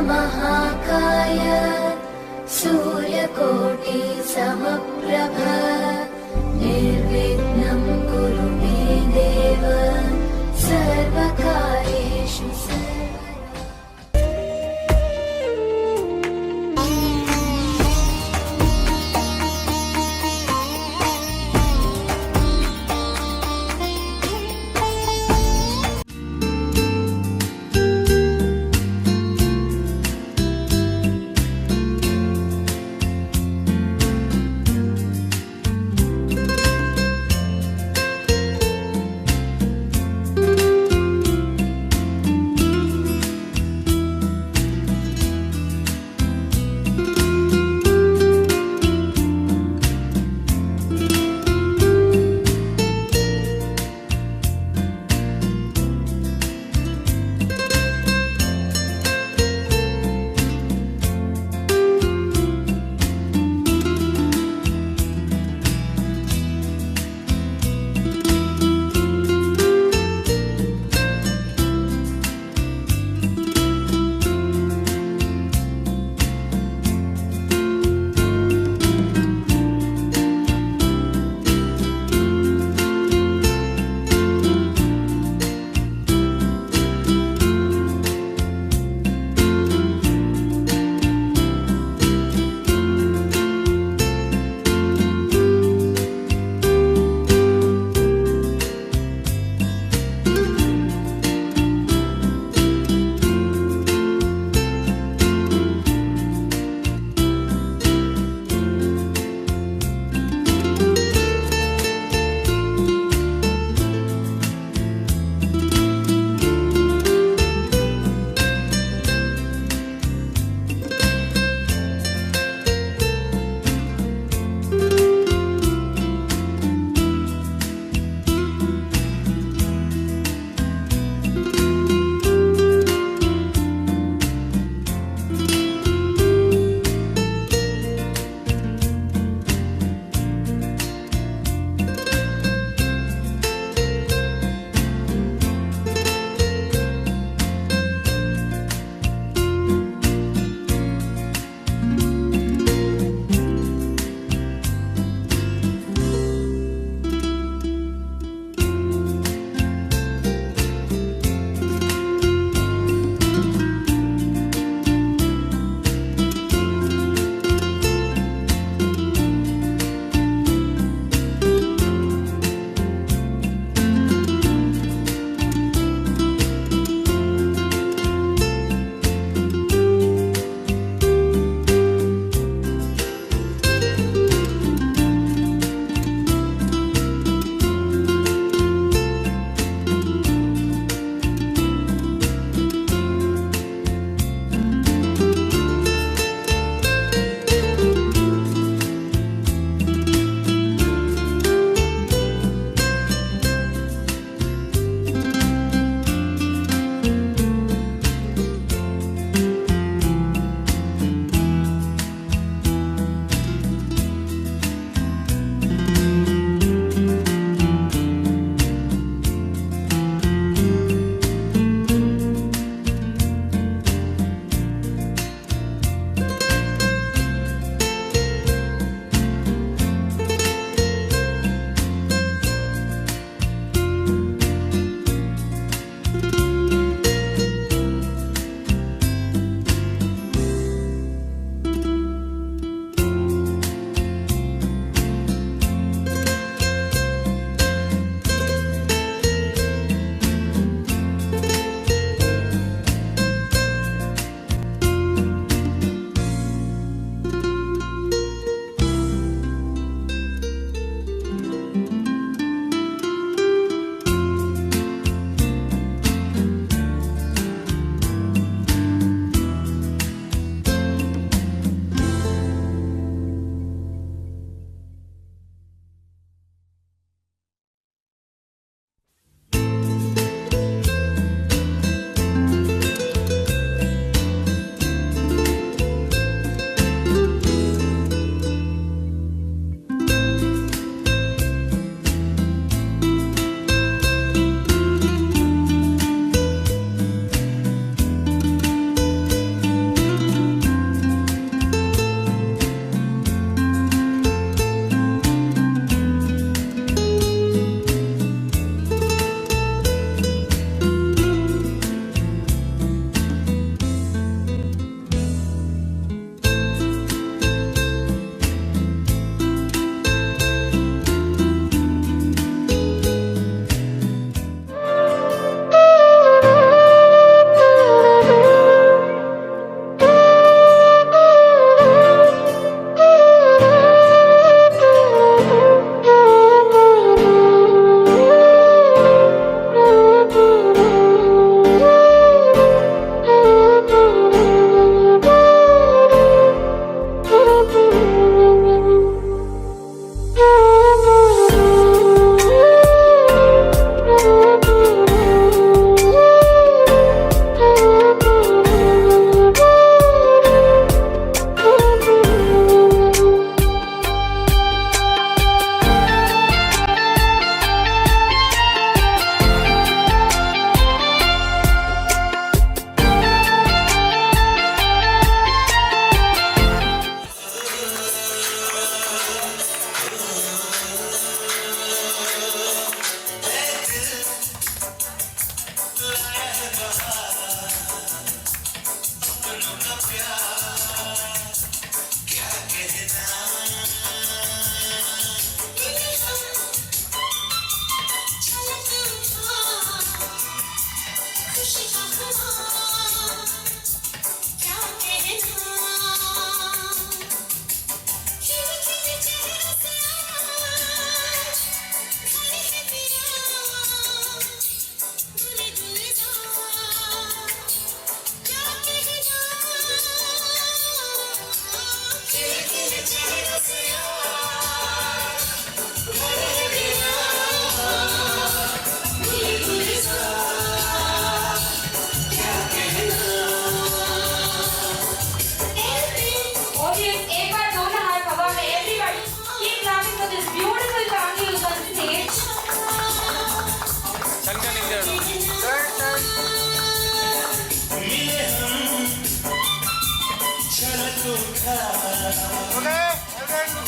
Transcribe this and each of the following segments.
महाकाय सूर्यकोटि समप्रभ निर्विघ्नं कुरु मे देव सर्वकार्येषु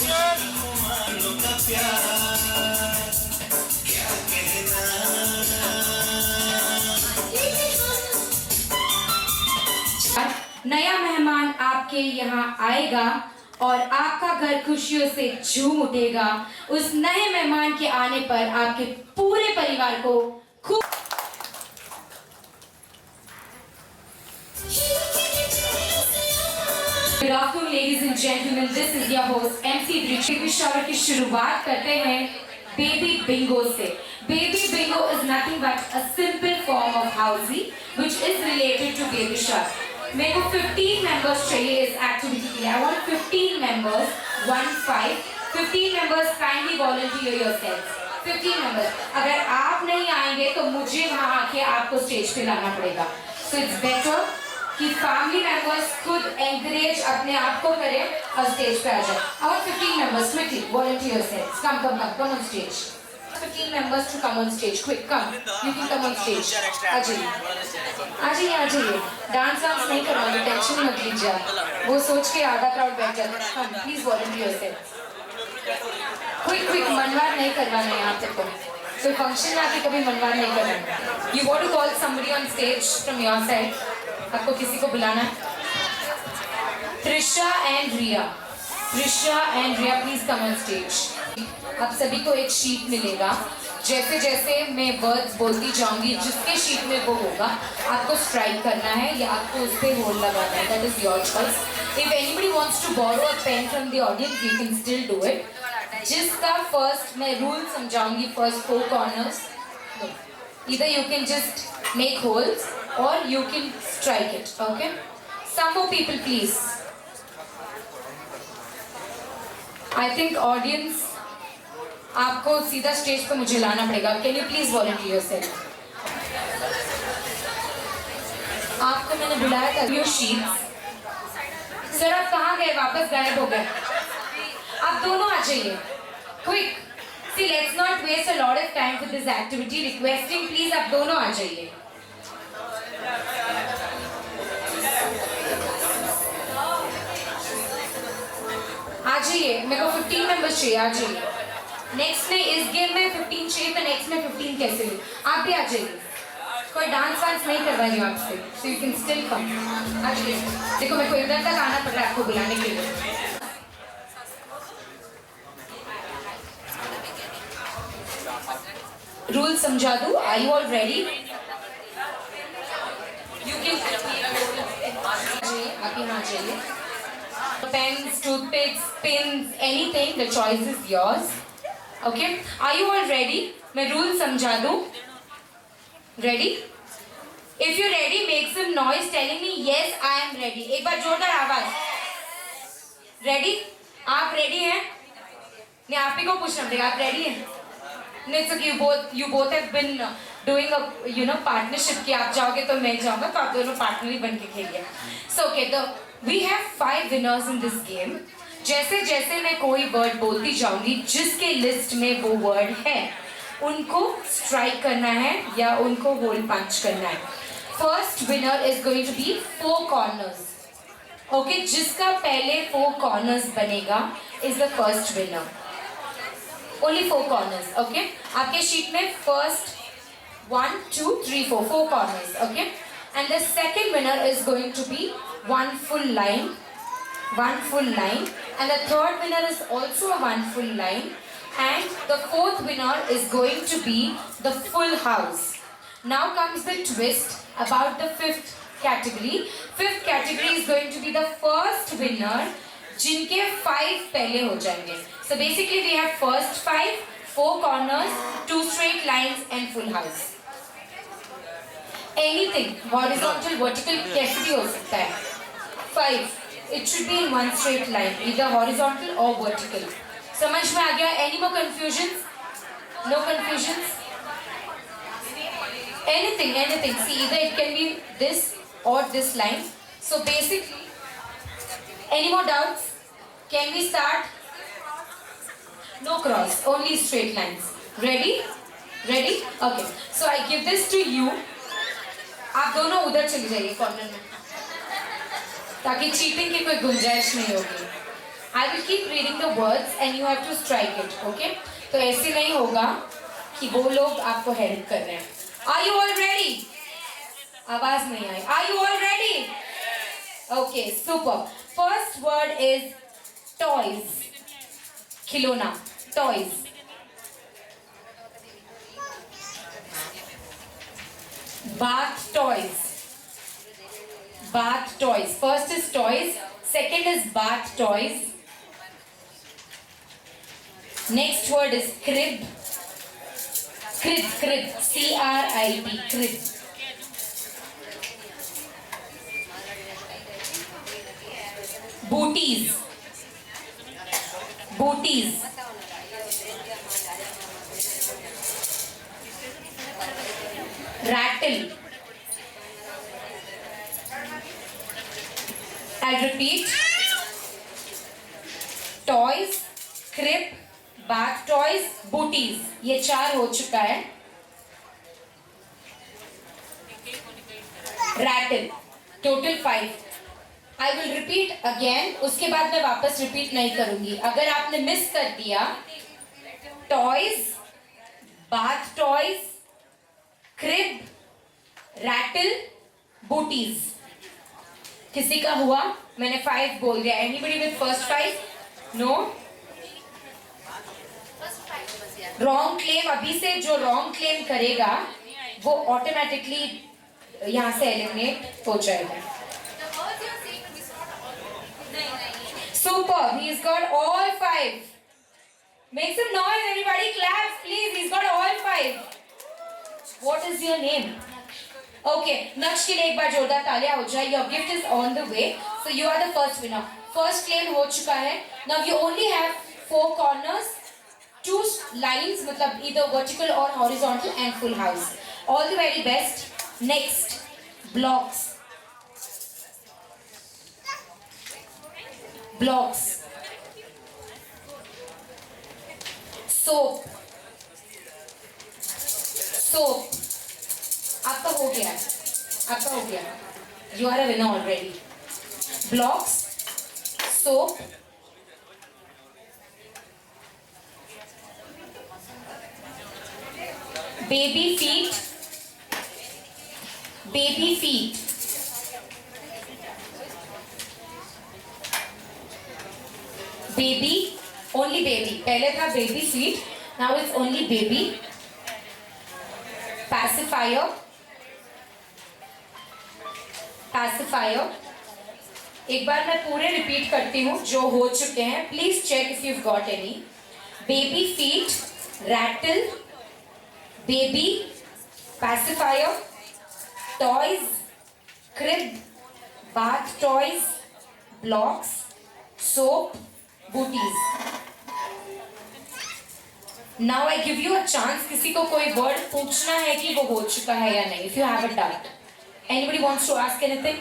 मुसलमानों का प्यार क्या कहना। नया मेहमान आपके यहाँ आएगा और आपका घर खुशियों से झूम उठेगा। उस नए मेहमान के आने पर आपके पूरे परिवार को खूब। Good afternoon, ladies and gentlemen. This is your host MC Drishti। Baby shower की शुरुआत करते हैं बेबी बिंगो से। Baby Bingo is nothing but a simple form of housey which is related to baby shower। मेरे को 15 members चाहिए इस activity के लिए। I want 15 members, 15 members kindly volunteer yourselves। 15 members। अगर आप नहीं आएंगे तो मुझे वहाँ आके आपको स्टेज पे लाना पड़ेगा। So it's better कि फैमिली मेंबर्स खुद एंकरेज अपने आप को करें और स्टेज पे आ जाए। I want 15 members quickly volunteer yourselves। Come on stage। 15 members to come on stage। Quick, come। You can come on stage। आ जाइए। डांस नहीं करवाना, टेंशन मत लीजिए। वो सोच के आधा क्राउड बैठ जाता है। Come, please volunteer yourselves। Quick, मनवार नहीं करवाना है यहाँ तक तो। कोई फंक्शन में आके कभी मनवार नहीं करना। You want to call somebody on stage from your side? आपको किसी को बुलाना है? Trisha and Riya, please come on stage। आप सभी को एक शीट मिलेगा। जैसे जैसे मैं वर्ड्स बोलती जाऊंगी जिसके शीट में वो होगा आपको स्ट्राइक करना है या आपको उस पे होल लगाना है। That is your choice। If anybody wants to borrow a pen from the audience, you can still do it। जिसका फर्स्ट मैं rule समझाऊंगी, first 4 corners, either you can just make holes or you can strike it। Okay? Some more people, please। I think audience आपको सीधा stage पे मुझे लाना पड़ेगा। Can you please volunteer yourself? आपको मैंने बुलाया था। Your sheets। सर आप कहाँ गए? वापस गायब हो गए। आप दोनों आ जाइए। Quick। See, let's not waste a lot of time for this activity। Requesting please आप दोनों आ जाइए। आ जाइए, मेरे को 15 मेंबर्स चाहिए। आ जाइए। नेक्स्ट में इस गेम में 15 चाहिए तो नेक्स्ट में 15 कैसे लूँ? आप भी आ जाइए। कोई डांस वांस नहीं करवा रही हूँ आपसे, so you can still come। आ जाइए। देखो मेरे को इधर तक आना पड़ रहा है आपको बुलाने के लिए। रूल समझा दूँ? Are you all ready? You can आप यहाँ जाइए। Pens, toothpicks, pins, anything, the choice is yours। Okay? Are you all ready? मैं रूल समझा दूँ। Ready? If you're ready, make some noise telling me yes, I am ready। एक बार जोरदार आवाज। Ready? आप ready हैं? नहीं, आप ही को पूछना पड़ेगा। आप ready हैं? नहीं, so you both have been doing a partnership कि आप जाओगे तो मैं जाऊँगा, तो आप दोनों पार्टनर ही बन के खेलिए। So okay, we have 5 winners in this game। जैसे जैसे मैं कोई वर्ड बोलती जाऊंगी जिसके लिस्ट में वो वर्ड है उनको स्ट्राइक करना है या उनको होल पंच करना है। First winner is going to be 4 corners। Okay, जिसका पहले 4 corners बनेगा is the first winner. Only 4 corners। Okay, आपके शीट में first 1 2 3 4 corners। Okay, and the second winner is going to be 1 full line, and the third winner is also a 1 full line, and the 4th winner is going to be the full house। Now comes the twist about the 5th category। 5th category is going to be the first winner जिनके 5 पहले हो जाएंगे। So basically we have first 5, 4 corners, 2 straight lines and full house। Anything horizontal, vertical कैसे भी हो सकता है। 5, it should be in 1 straight line, either horizontal or vertical। समझ में आ गया? Any more confusions? No confusions? Anything। See, either it can be this or this line। So basically, any more doubts? Can we start? No cross, only straight lines। Ready? Okay, so I give this to you। आप दोनों उधर चली जाइए corner में ताकि cheating की कोई गुंजाइश नहीं होगी। I will keep reading the words and you have to strike it, okay? तो ऐसे नहीं होगा कि वो लोग आपको हेल्प कर रहे हैं. Are you all ready? आवाज नहीं आई. Are you all ready? Okay, super. First word is toys. खिलौना. Toys. Bath toys. Bath toys. First is toys. Second is bath toys. Next word is crib. Crib, crib. C-R-I-B. Crib. Booties. Booties. Rattle. I'll repeat. Toys, crib, bath toys, booties. ये 4 हो चुका है. Rattle. Total 5. I will repeat again. उसके बाद मैं वापस repeat नहीं करूंगी. अगर आपने मिस कर दिया, toys, bath toys, crib, rattle, booties. किसी का हुआ? मैंने 5 बोल दिया. Anybody with first 5? No. Wrong claim. अभी से जो wrong claim करेगा वो automatically यहाँ से eliminate हो जाएगा. Super. He's got all 5. Make some noise, everybody. Claps, please. He's got all 5. What is your name? Okay, Naksh के लिए एक बार जोरदार तालियां हो जाए. Your gift is on the way. So you are the first winner. First claim हो चुका है. Now you only have 4 corners, 2 lines, मतलब either vertical or horizontal, and full house. All the very best. Next, blocks. Blocks. Soap. Soap. आपका हो गया. आपका हो गया. You are a winner already. Blocks, soap, baby feet, baby feet, baby, only baby. पहले था baby feet, now it's only baby. Pacifier. Pacifier. एक बार मैं पूरे रिपीट करती हूँ जो हो चुके हैं. Please check if you got any. Baby feet, rattle, baby, pacifier, toys, crib, bath toys, blocks, soap, booties. Now I give you a chance. किसी को कोई वर्ड पूछना है कि वो हो चुका है या नहीं. If you have a doubt. Anybody wants to ask anything?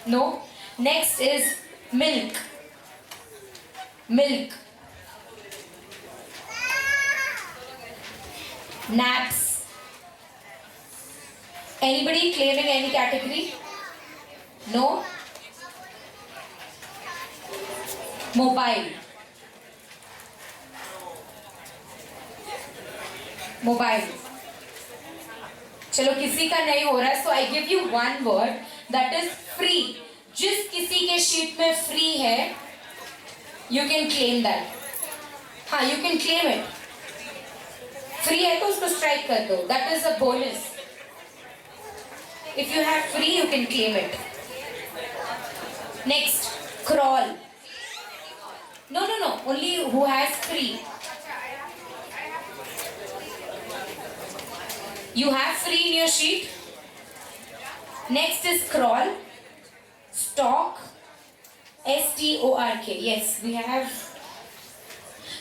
No? Next is milk. Milk. Naps. Anybody claiming any category? No? Mobile. Mobile. चलो किसी का नहीं हो रहा है. So I give you one word that is free. जिस किसी के शीट में फ्री है you can claim that. हाँ, you can claim it. Free है तो उसको स्ट्राइक कर दो. That is a bonus. If you have free you can claim it. Next, crawl. No. Only who has free. You have free in your sheet. Next is crawl. Stalk. S-T-O-R-K. Yes, we have.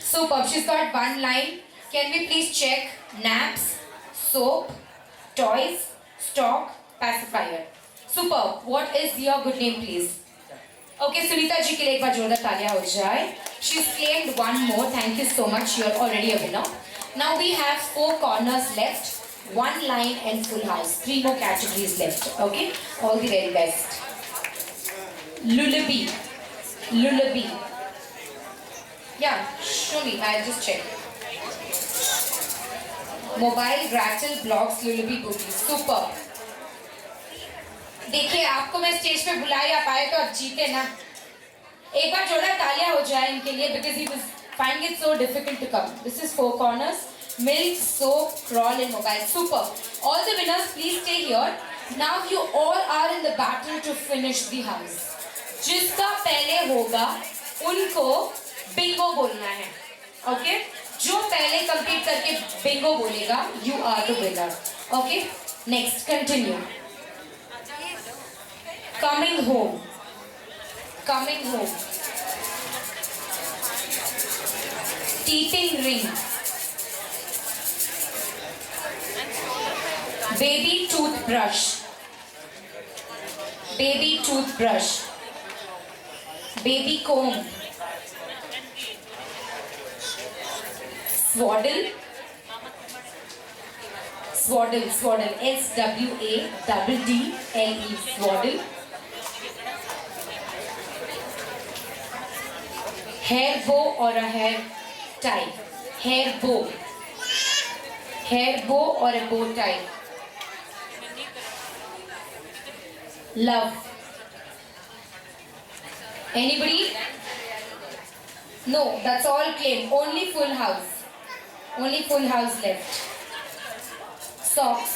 Superb. She's got one line. Can we please check? Naps, soap, toys, stalk, pacifier. Superb. What is your good name, please? Okay, Sunita ji के लिए एक बार जोरदार तालियां हो जाए. She's claimed one more. Thank you so much. You're already a winner. Now we have 4 corners left. 1 line and full house. 3 more categories left. Okay? All the very best. Lullaby. Lullaby. Yeah, show me. I'll just check. Mobile rattle blocks lullaby booty. Super. देखिए आपको मैं stage पे बुला या पाए तो आप जीते ना. एक बार जोरदार तालियां हो जाए इनके लिए because he was finding it so difficult to come. This is Four Corners, Milk, Soap, Crawl and Mobile. Super. All the winners, please stay here. Now you all are in the battle to finish the house. जिसका पहले होगा उनको Bingo बोलना है. Okay? जो पहले complete करके Bingo बोलेगा, you are the winner. Okay? Next, continue. Coming home. Coming home. Teething ring. Baby toothbrush. Baby toothbrush. Baby comb. Swaddle. Swaddle. Swaddle. S-W-A-D-D-L-E. Swaddle. Hair bow or a hair tie. Hair bow. Hair bow or a bow tie. Love. Anybody? No, that's all claim. Only full house. Only full house left. Socks.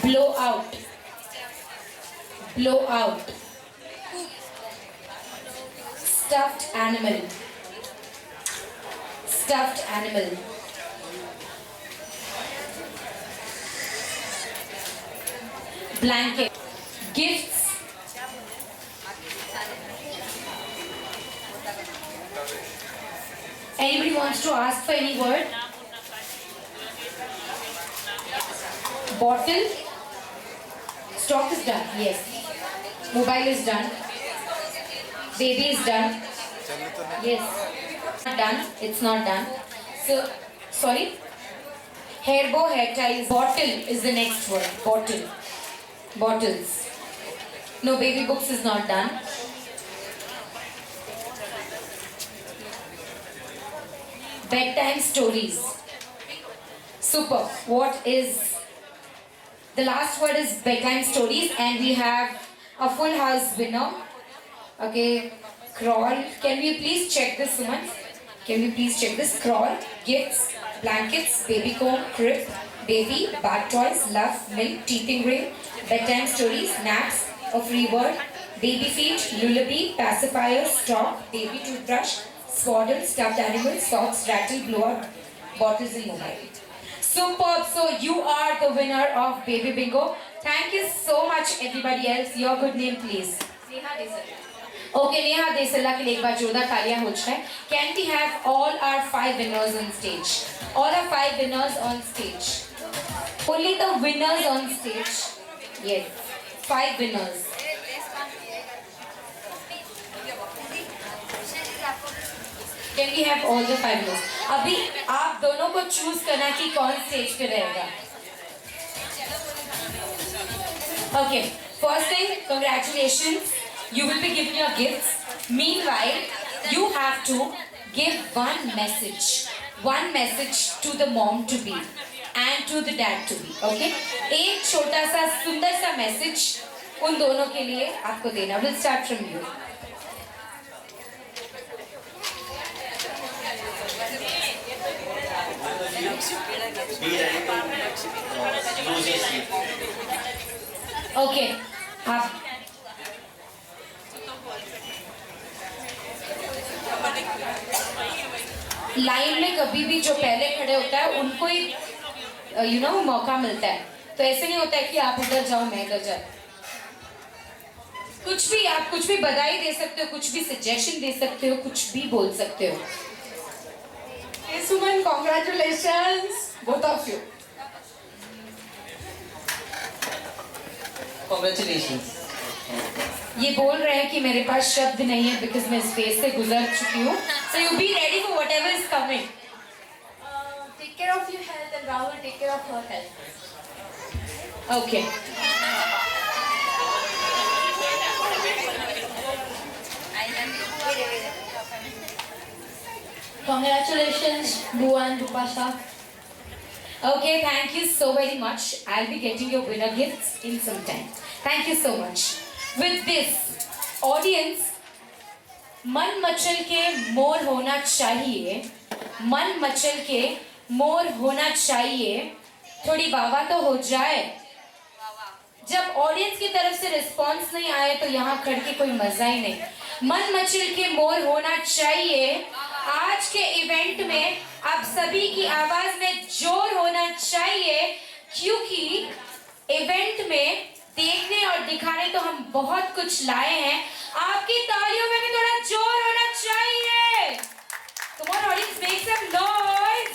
Blow out. Blow out. Stuffed animal. Stuffed animal. Blanket. Gifts. Anybody wants to ask for any word? Bottle. Stock is done. Yes. Mobile is done. Baby is done. Yes. Not done. It's not done. So, sorry. Hair bow, hair tie is bottle is the next word. Bottle. Bottles. No, baby books is not done. Bedtime stories. Super. What is the last word is bedtime stories, and we have a full house winner. Okay, Crawl. Can we please check this, Suman? Can we please check this? Crawl, gifts, blankets, baby comb, crib, baby, bath toys, love, milk, teething ring, bedtime stories, naps, a free word, baby feet, lullaby, pacifier, stop, baby toothbrush, swaddle, stuffed animal, socks, rattle, blower, bottles and mobile. Superb. So you are the winner of Baby Bingo. Thank you so much everybody else. Your good name please. Neha Desai. Okay, Neha Desai के लिए एक बार जोरदार तालियां हो जाए. Can we have all our 5 winners on stage? All our 5 winners on stage. Only the winners on stage. Yes, 5 winners. Can we have all the 5 winners? अभी आप दोनों को चूज करना कि कौन स्टेज पे रहेगा. Okay, first thing, congratulations. You will be given your gifts. Meanwhile, you have to give one message to the mom to be and to the dad to be. Okay? एक छोटा सा सुंदर सा message उन दोनों के लिए आपको देना. We'll start from you. Be ready to lose your sleep. Okay. आप लाइन में कभी भी जो पहले खड़े होता है उनको ही मौका मिलता है. तो ऐसे नहीं होता है कि आप उधर जाओ मैं इधर जाऊं. कुछ भी आप कुछ भी बधाई दे सकते हो, कुछ भी सजेशन दे सकते हो, कुछ भी बोल सकते हो. Suman, congratulations, both of you. Congratulations. ये बोल रहे हैं कि मेरे पास शब्द नहीं है बिकॉज मैं इस फेज से गुजर चुकी हूँ. So you be ready for whatever is coming. Take care of your health and Rahul take care of her health. Okay. Congratulations, Bua and Bupasha. Okay, thank you so very much. I'll be getting your winner gifts in some time. Thank you so much. With this, audience, मन मचल के मोर होना चाहिए, मन मचल के मोर होना चाहिए, थोड़ी वावा तो हो जाए। जब ऑडियंस की तरफ से रिस्पांस नहीं आए तो यहाँ खड़ के कोई मजा ही नहीं। मन मचल के मोर होना चाहिए। आज के इवेंट में आप सभी की आवाज में जोर होना चाहिए, क्योंकि इवेंट में देखने और दिखाने तो हम बहुत कुछ लाए हैं। आपकी तालियों में भी थोड़ा जोर होना चाहिए। Come on audience, make some noise.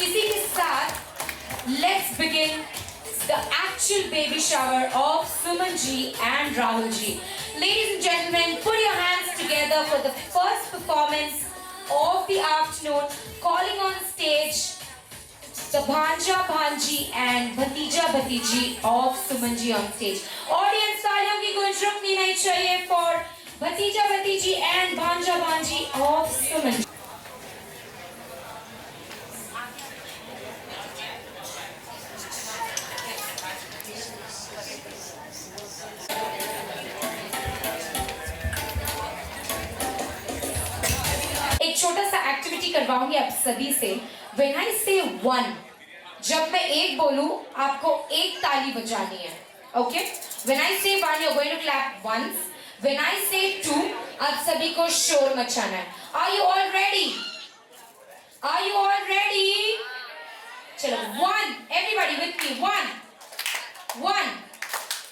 इसी के साथ let's begin the actual baby shower of Suman ji and Rahul ji. Ladies and gentlemen, put your hands together for the first performance of the afternoon. Calling on stage the Bhanja Bhanji and Bhatija Bhatiji of Suman ji on stage. Audience, तालियों की गूंज रुकनी नहीं चाहिए for Bhatija Bhatiji and Bhanja Bhanji of Suman ji. एक छोटा सा activity करवाऊंगी आप सभी से। When I say one, जब मैं एक बोलूं आपको एक ताली बजानी है। Okay? When I say one, you're going to clap once. When I say two, आप सभी को शोर मचाना है। Are you all ready? Are you all ready? चलो, one, everybody with me, one,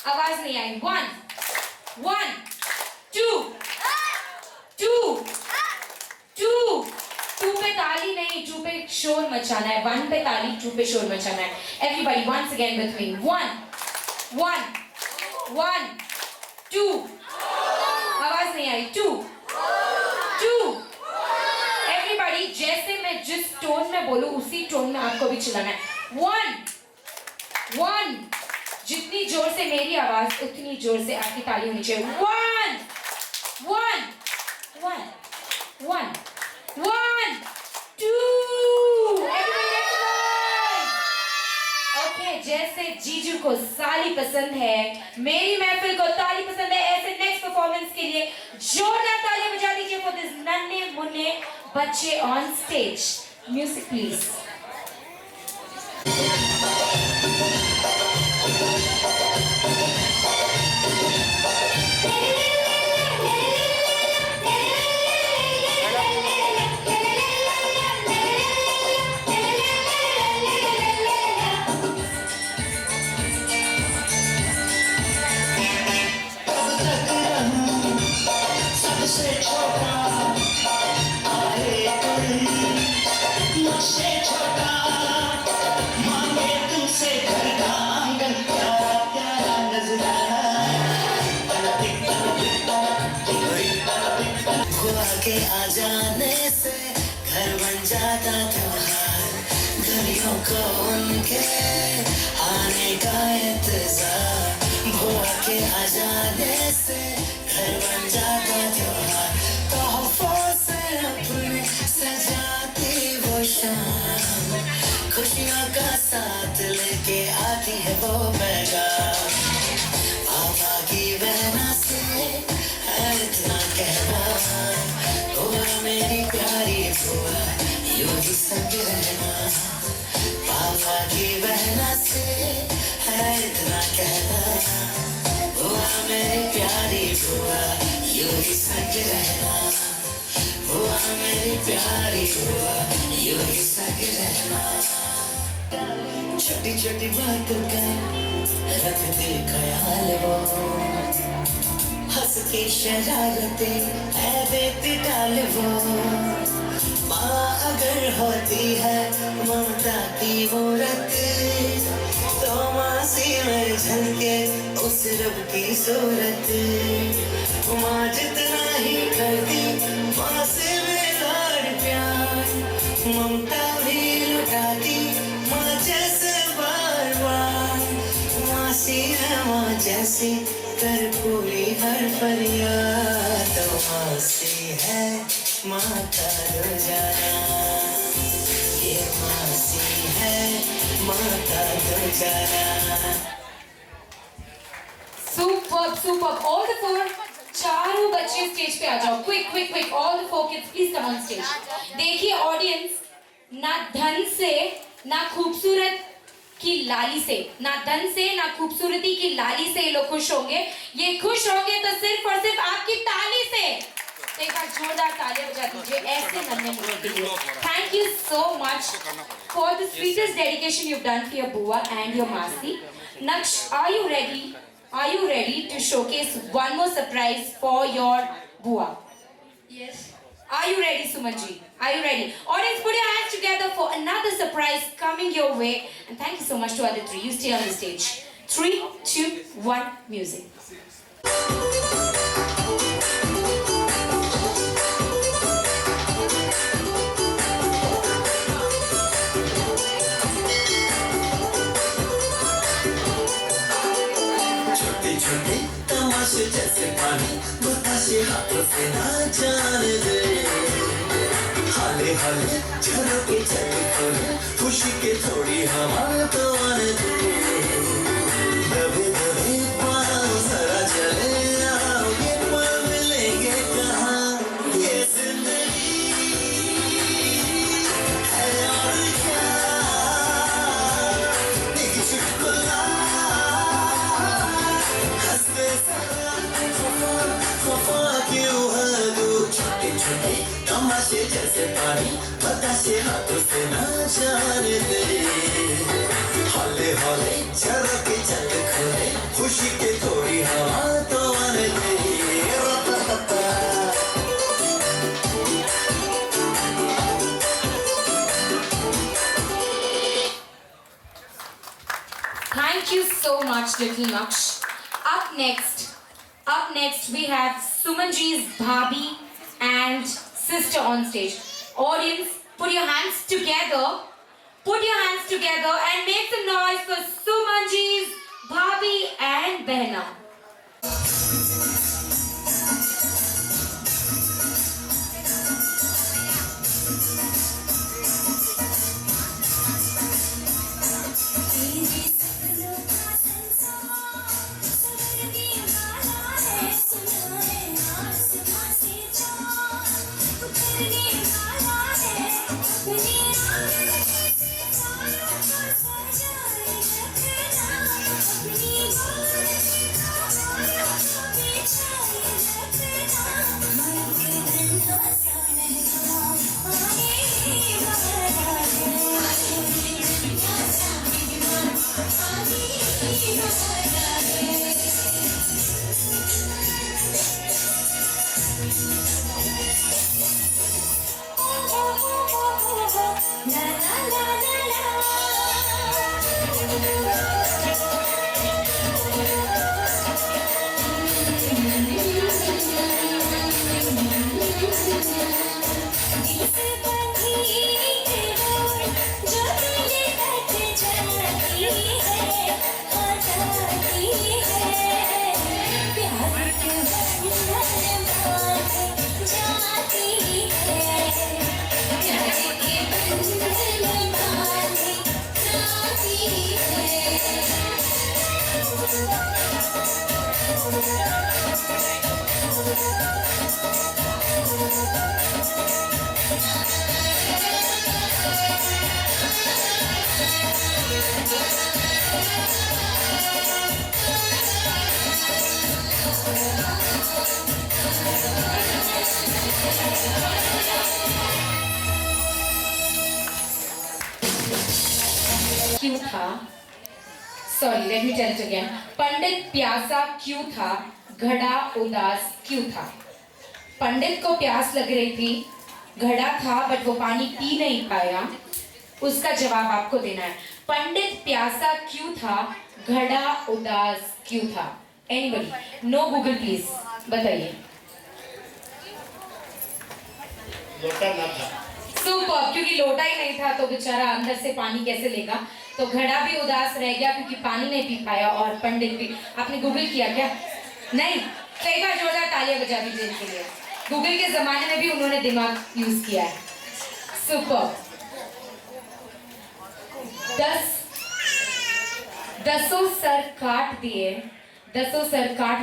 आवाज नहीं आई, one, two, पे ताली नहीं, टू पे शोर मचाना है, वन पे ताली, टू पे शोर मचाना है। Everybody once again with me, one, two, आवाज नहीं आई, two, everybody जैसे मैं जिस टोन में बोलूं उसी टोन में आपको भी चिल्लाना है। one, जितनी जोर से मेरी आवाज उतनी जोर से आपकी ताली होनी चाहिए। one, two, everybody make some noise. Okay, जैसे जीजू को साली पसंद है, मेरी महफिल को ताली पसंद है, ऐसे नेक्स्ट परफॉर्मेंस के लिए जोरदार ताली बजा दीजिए for this नन्हे मुन्ने बच्चे on stage. Music please. के आ जाने से घर बन जाता त्योहार, गलियों को उनके आने का इंतजार। भुआ के आ जाने से घर बन जाता त्योहार, तोहफों से अपने सजाती वो शाम, खुशियों का साथ लेके आती है वो पैगाम। पापा की बहना से है इतना कहना, बुआ मेरी प्यारी बुआ यूं ही संग रहना। पापा की बहना से है इतना कहना, बुआ मेरी प्यारी बुआ यूं ही संग रहना। बुआ मेरी प्यारी बुआ यूं ही संग रहना। छोटी छोटी बातों का रखते ख्याल वो, हंस के शरारतें ऐसे डाल वो। माँ अगर होती है ममता की मूरत, तो माँ सी में झलके उस रब की सूरत। माँ जितना ही करती माँ से बेकार प्यार, ममता भी लुटाती माँ जैसे बार बार। माँ सी है माँ जैसी कर पूरी हर फरियाद, माँ सी है माता रोजाना, ये मासी है माता रोजाना। Superb, superb. All the four, चारों बच्चे स्टेज पे आ जाओ. Quick, quick, quick. All the four kids, please come on stage. देखिए ऑडियंस, ना धन से, ना खूबसूरत की लाली से, ना धन से, ना खूबसूरती की लाली से ये लोग खुश होंगे. ये खुश होंगे तो सिर्फ और सिर्फ आपकी ताली से. तो एक बार जोरदार तालियां बजा दीजिए ऐसे नन्हे मुन्ने के लिए. Thank you so much for the sweetest dedication you've done for your Bua and your Masi. Naksh, are you ready? Are you ready to showcase one more surprise for your Bua? Yes. Are you ready, Sumanji? Are you ready? Audience, put your hands together for another surprise coming your way. And thank you so much to other three. You stay on the stage. 3, 2, 1, music. छोटे तमाशे जैसे पानी बताशे हाथों से ना जाने दे, हाले हाले झरोके चल खोले खुशी के थोड़ी हवा तो आने दे, दबे दबे पाँव जरा चले आओ, ये पल मिलेंगे कहाँ, ये जिंदगी है और क्या, एक चुटकुला छोटे छोटे तमाशे जैसे पानी बताशे हाथों से ना जाने दे, हौले हौले झरोके चल खोले खुशी के थोड़ी हवा तो आने दे. Thank you so much, little Naksh. Up next we have Sumanji's Bhabhi and sister on stage. Audience, put your hands together. Put your hands together and make some noise for Sumanji's Bhabhi and Behna. क्यों था? Sorry, let me tell it again. पंडित प्यासा क्यों था? घड़ा उदास क्यों था? पंडित को प्यास लग रही थी, घड़ा था बट वो पानी पी नहीं पाया. उसका जवाब आपको देना है. पंडित प्यासा क्यों था? घड़ा उदास क्यों था? Anybody? No Google please. बताइए. लोटा ना था. सुपर, क्योंकि लोटा ही नहीं था तो बेचारा अंदर से पानी कैसे लेगा. तो घड़ा भी उदास रह गया क्योंकि पानी नहीं पी पाया और पंडित भी. आपने गूगल किया क्या? नहीं. कई बार जोरदार तालियां बजा दीजिए इनके लिए. गूगल के जमाने में भी उन्होंने दिमाग यूज किया है. सुपर. 10 सर काट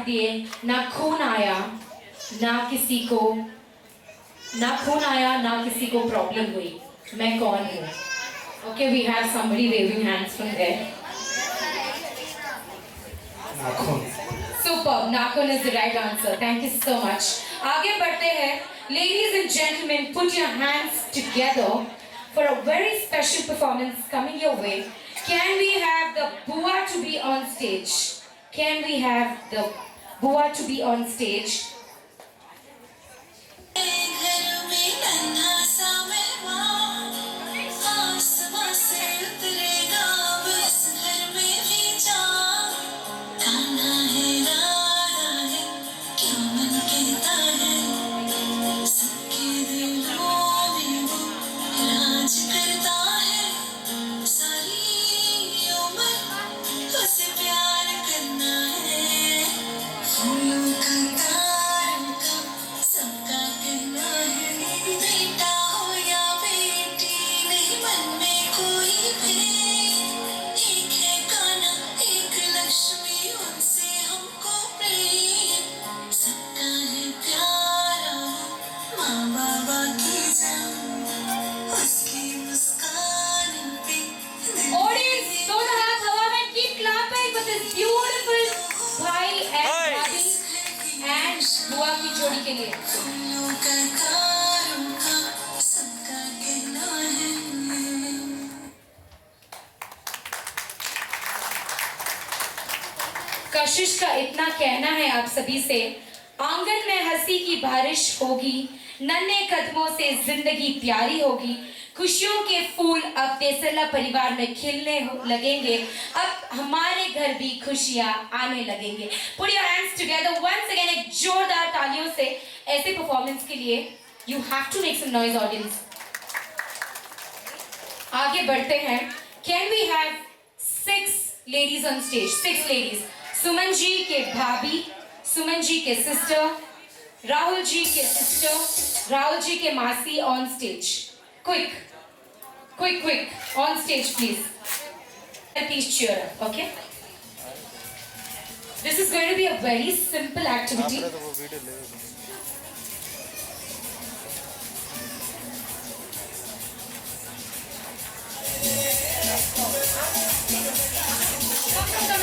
दिए, ना खून आया, ना किसी को प्रॉब्लम हुई. मैं कौन हूँ? Okay, we have somebody waving hands from there. नाखून. Superb. Nakhun is the right answer. Thank you so much. आगे बढ़ते हैं. Ladies and gentlemen, put your hands together for a very special performance coming your way. Can we have the Bua to be on stage? Can we have the Bua to be on stage? बुआ की जोड़ी के लिए. कशिश का इतना कहना है आप सभी से, आंगन में हंसी की बारिश होगी, नन्हे कदमों से जिंदगी प्यारी होगी, खुशियों के फूल अब देसला परिवार में खिलने लगेंगे, अब हमारे घर भी खुशियां आने लगेंगे. Put your hands together once again. एक जोरदार तालियों से ऐसे परफॉर्मेंस के लिए. You have to make some noise, audience. आगे बढ़ते हैं. Can we have 6 ladies on stage? 6 ladies. Suman ji के भाभी, सुमन जी के सिस्टर, राहुल जी के सिस्टर, राहुल जी के मासी on stage. Quick, on stage please. Please cheer up, okay? This is going to be a very simple activity.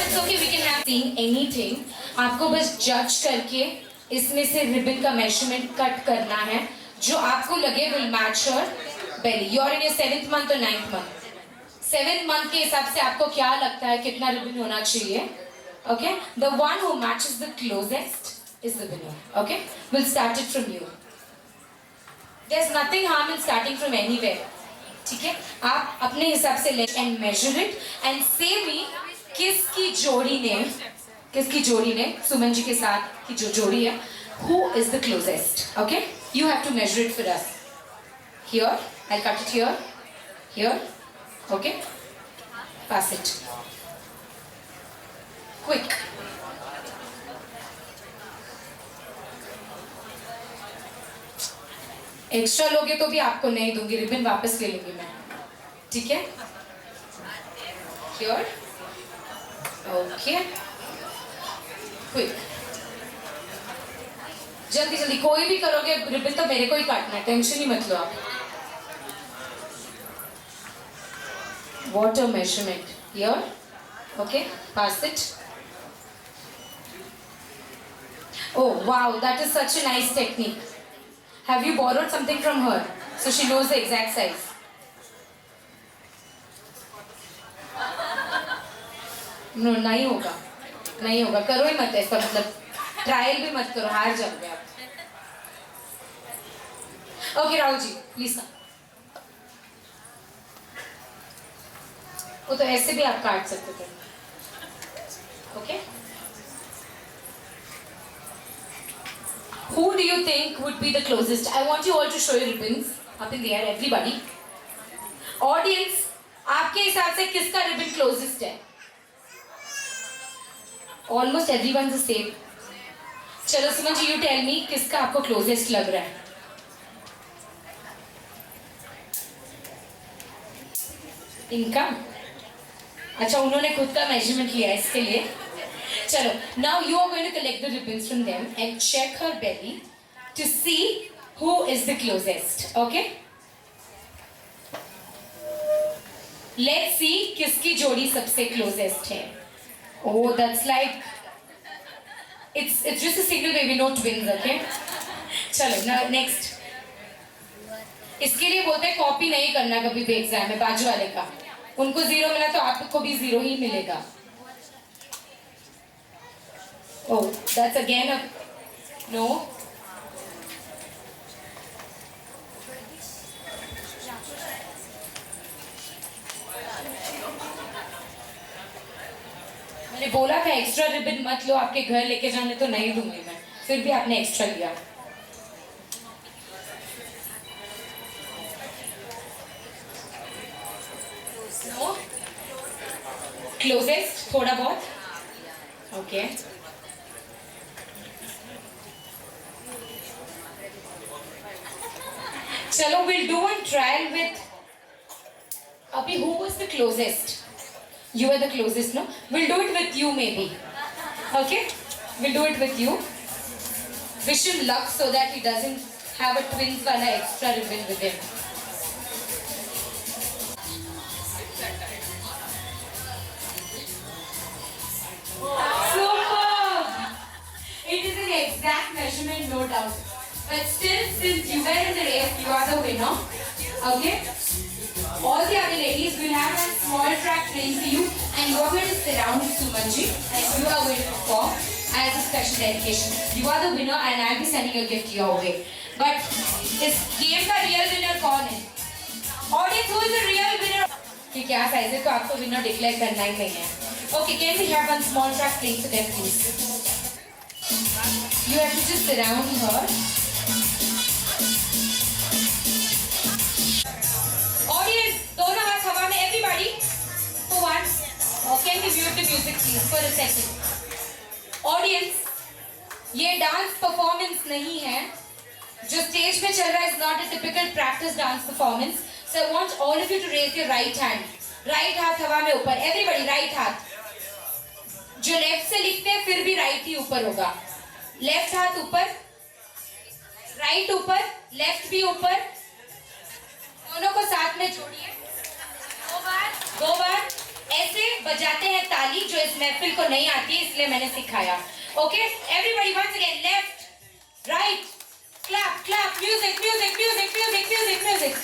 It's okay, we can have seen anything. आपको बस जज करके इसमें से रिबन का मेजरमेंट कट करना है. जो आपको लगे will match your belly. You're in your 7th month or 9th month. 7th month के हिसाब से आपको क्या लगता है कितना रिबन होना चाहिए? Okay? The one who matches the closest is the winner. Okay? We'll start it from you. There's nothing harm in starting from anywhere. ठीक है? आप अपने हिसाब से let and measure it and say me किसकी जोड़ी ने सुमन जी के साथ की जो जोड़ी है, who is the closest? Okay? You have to measure it for us. Here, I'll cut it here, okay? Pass it. Quick. Extra लोगे तो भी आपको नहीं दूंगी, रिबन वापस ले लूंगी मैं. ठीक है? Here. Okay. Quick. जल्दी कोई भी करोगे, रिबन तो मेरे को ही काटना है, टेंशन ही मत लो आप. Water measurement here. Okay, pass it. Oh wow, that is such a nice technique. Have you borrowed something from her so she knows the exact size? No, नहीं होगा, करो ही मत ऐसा, मतलब ट्रायल भी मत करो, हार जाओगे आप. Okay Rahul ji please. वो तो ऐसे भी आप काट सकते थे. Okay. Who do you think would be the closest? I want you all to show your ribbons up in the air, everybody. Audience, आपके हिसाब से किसका ribbon closest है? Almost everyone's the same. चलो Suman ji, you tell me किसका आपको closest लग रहा है? इनका? अच्छा, उन्होंने खुद का मेजरमेंट लिया है इसके लिए. चलो, now you are going to collect the ribbons from them and check her belly to see who is the closest. Okay? Let's see किसकी जोड़ी सबसे closest है. Oh, that's like it's just a single baby, no twins. Okay? चलो, now next. इसके लिए बोलते हैं copy नहीं करना कभी भी एग्जाम में. बाजू वाले का उनको 0 मिला तो आपको भी 0 ही मिलेगा. Oh, that's again a no. मैंने बोला था एक्स्ट्रा रिबन मत लो, आपके घर लेके जाने तो नहीं दूंगी मैं, फिर भी आपने एक्स्ट्रा लिया. No? Closest थोड़ा बहुत. Okay. चलो, we'll do one trial with Abhi. Who was the closest? You were the closest, no? We'll do it with you maybe. Okay? We'll do it with you. Wish him luck so that he doesn't have a twins wala extra ribbon with him. Superb! It is an exact measurement, no doubt. But still, since you were in the race, you are the winner. Okay? All the other ladies will have a small track train for you, and you are going to surround Sumanji, and you are going to perform as a special dedication. You are the winner, and I'll be sending a gift your way. But इस game का real winner कौन है? Audience, who is the real winner? कि क्या size है तो आपको winner declare करना ही नहीं है. Okay, can we have one small track train for them, please? You have to just surround her. Audience, दोनों हाथ हवा में, everybody. For once, can we mute the music please for a second? Audience, ये dance performance नहीं है. जो stage पे चल रहा है is not a typical practice dance performance. So I want all of you to raise your right hand. Right हाथ हवा में ऊपर. Everybody, right हाथ. जो left से लिखते हैं फिर भी right ही ऊपर होगा. Left हाथ ऊपर, right ऊपर, left भी ऊपर. दोनों को साथ में जोड़िए. 2 बार ऐसे बजाते हैं ताली, जो इस महफिल को नहीं आती इसलिए मैंने सिखाया. Okay, everybody once again, left, right, clap, clap, music, music, music, music, music, music.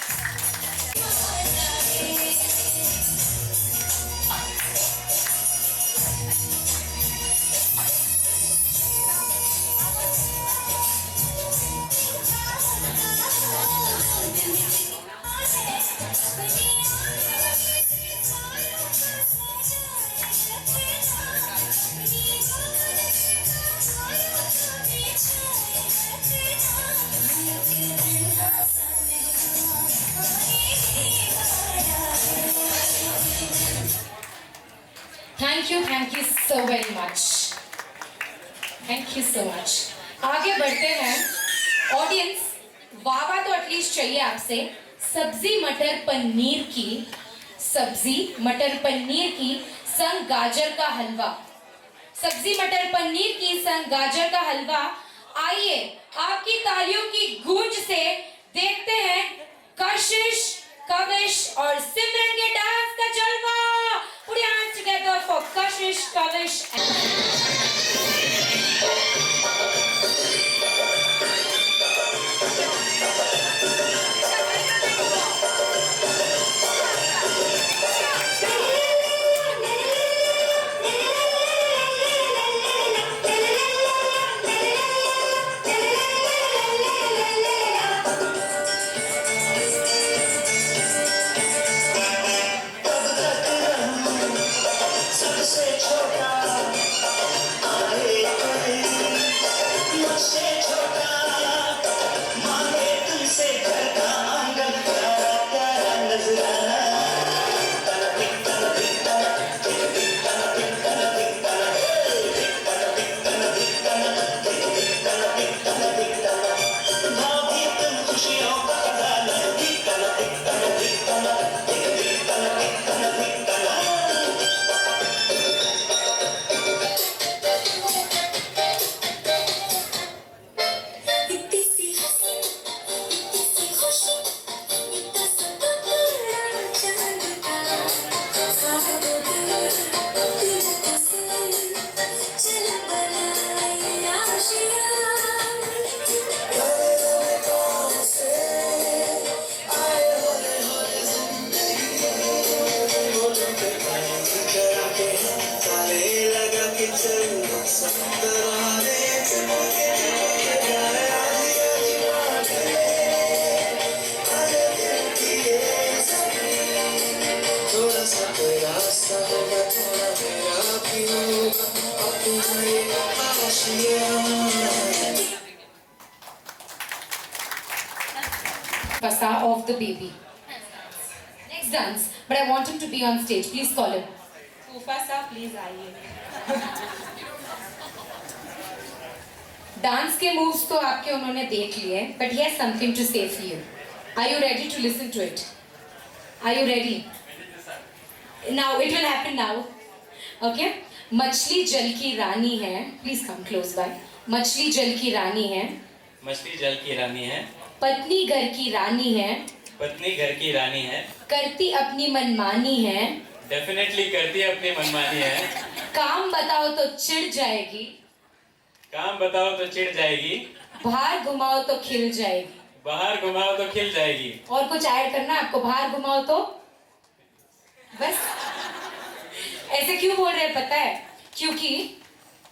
Thank you so very much. Thank you so much. आगे बढ़ते हैं. Audience, वावा तो एटलीस्ट चाहिए आपसे. सब्जी मटर पनीर की, सब्जी मटर पनीर की संग गाजर का हलवा. सब्जी मटर पनीर की संग गाजर का हलवा. आइए आपकी तालियों की गूंज से देखते हैं कशिश, कविश और सिमरन के डांस का जलवा. Put your hands together for Kashish, Kavish सबसे छोटा ताले लगा के चल समुद्राने चमके जाए आधी आधी बात अरे दिल की ये ज़मीन थोड़ा सा तेरा सा होगा थोड़ा मेरा भी होगा अपने आशियाँ Pasa of the baby. Next dance, but I want him to be on stage. Please call him. Mufasa, please आइए. Dance के moves तो आपके उन्होंने देख लिए, but he has something to say for you. Are you ready to listen to it? Are you ready? Now it will happen now. Okay? मछली जल की रानी है. Please come close by. मछली जल की रानी है. मछली जल की रानी है, पत्नी घर की रानी है. पत्नी घर की रानी है, करती अपनी मनमानी है. डेफिनेटली करती अपनी मनमानी है. काम बताओ तो चिढ़ जाएगी. काम बताओ तो चिढ़ जाएगी, बाहर घुमाओ तो खिल जाएगी. बाहर घुमाओ तो खिल जाएगी. और कुछ ऐड करना है आपको? बाहर घुमाओ तो बस. ऐसे क्यों बोल रहे हैं पता है? क्योंकि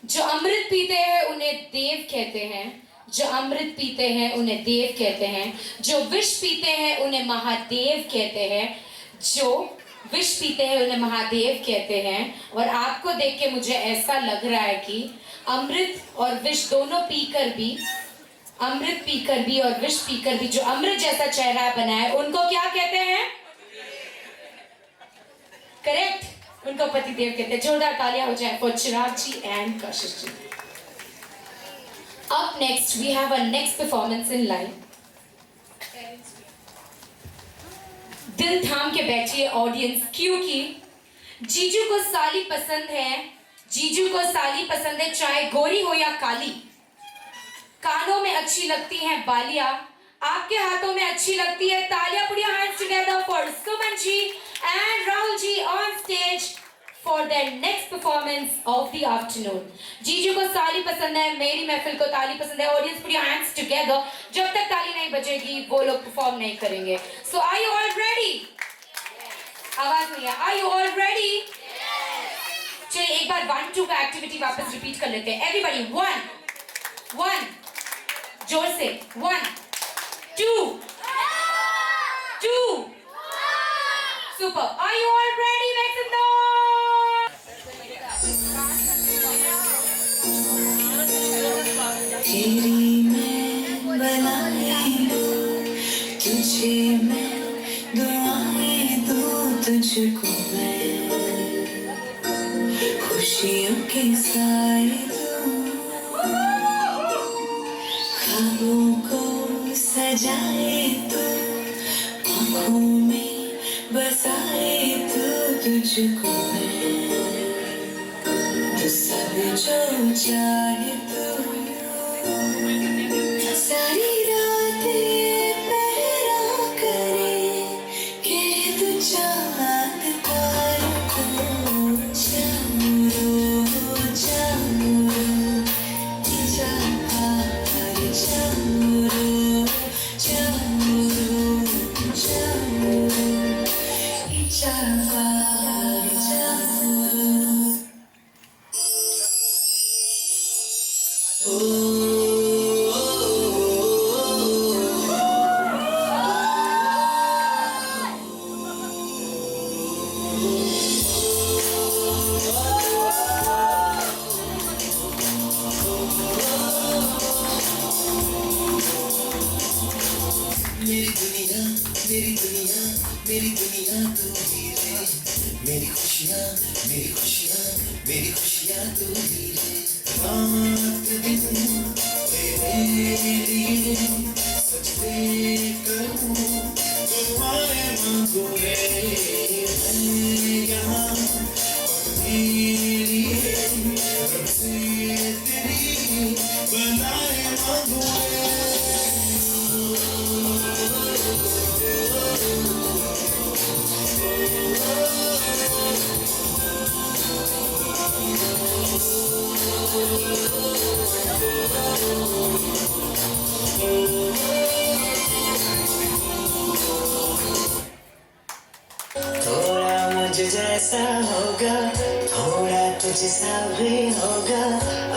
जो अमृत पीते हैं उन्हें देव कहते हैं. जो अमृत पीते हैं उन्हें देव कहते हैं. जो विष पीते हैं उन्हें महादेव कहते हैं. जो विष पीते हैं उन्हें महादेव कहते हैं. और आपको देख के मुझे ऐसा लग रहा है कि अमृत और विष दोनों पीकर भी, अमृत पीकर भी और विष पीकर भी जो अमृत जैसा चेहरा बनाए उनको क्या कहते हैं? करेक्ट, उनको पतिदेव कहते हैं. जोरदार तालियां हो जाए for Chirag ji and Kashish ji. Up next, we have our next performance in line. दिल थाम के बैठिए ऑडियंस, क्योंकि जीजू को साली पसंद है. जीजू को साली पसंद है, चाहे गोरी हो या काली. कानों में अच्छी लगती हैं बालियां, आपके हाथों में अच्छी लगती है तालियां. Put your hands together for Suman ji and Rahul ji on stage for their next performance of the afternoon. जीजू को साली पसंद है, मेरी महफिल को ताली पसंद है. Audience put your hands together. जब तक ताली नहीं बजेगी वो लोग परफॉर्म नहीं करेंगे. So are you all ready? आवाज नहीं है. Are you all ready? चलिए एक बार 1 2 का एक्टिविटी वापस रिपीट कर लेते हैं. Everybody 1 जोर से 1 2 2 Super. Are you all ready? Make some noise. तेरी मैं बनाई दूँ, तुझे मैं दुआएं दूँ, तुझको मैं खुशियों के साए दूँ, ख्वाबों को सजाए तू, आँखों में बसाए तू, तुझको मैं तू सब जो चाहे तू. सारी रात ये पहरा करे कि तू चाँद तारों को चाँदो चाँदो चाँद चाँदो चाँदो चाँदो चाँद चाँदो. मेरी दुनिया मेरी दुनिया मेरी दुनिया तू ही रे. मेरी खुशियाँ मेरी खुशियाँ मेरी खुशियाँ तू ही रे. रात दिन तेरे लिए सजदे करूँ, दुआएं मांगू रे. मैं यहाँ अपने लिए रब से तेरी बनाए मांगू रे. थोड़ा मुझ जैसा होगा, थोड़ा तुझसा भी होगा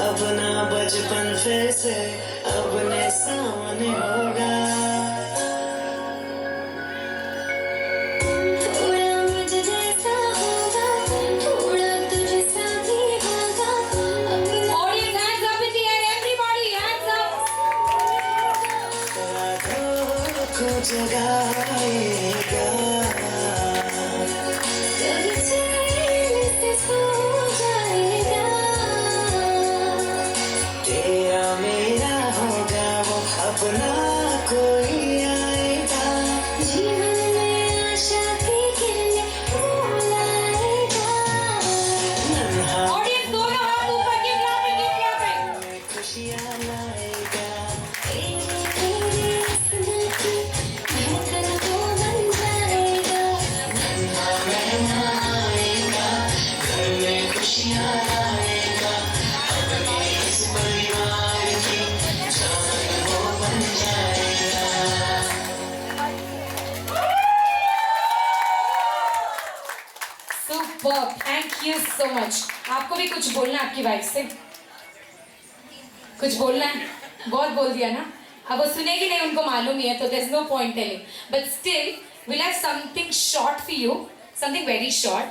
अपना बचपन फिर से अपने सामने होगा थोड़ा मुझ जैसा होगा थोड़ा तुझसा भी होगा अपना Audience, hands up in the air, everybody, hands up. रातों को जगाएगा कभी चैन से सो जाएगा तेरा मेरा होगा वो अपना कोई आएगा जीवन में आशा की किरणें फूलाएगा नन्हा Audience, दोनों हाथ ऊपर, keep clapping, keep clapping. में खुशियाँ लाएगा तेरे दिल की धड़कन वो बन जाएगा मेहमान आएगा घर में खुशियाँ लाएगा अपने इस परिवार की जान वो बन जाएगा Superb, thank you so much. आपको भी कुछ बोलना है आपकी वाइफ से? कुछ बोलना है? बहुत बोल दिया ना? अब वो सुनेगी नहीं, उनको मालूम ही है, तो there's no point telling. But still, we'll have something short for you, something very short.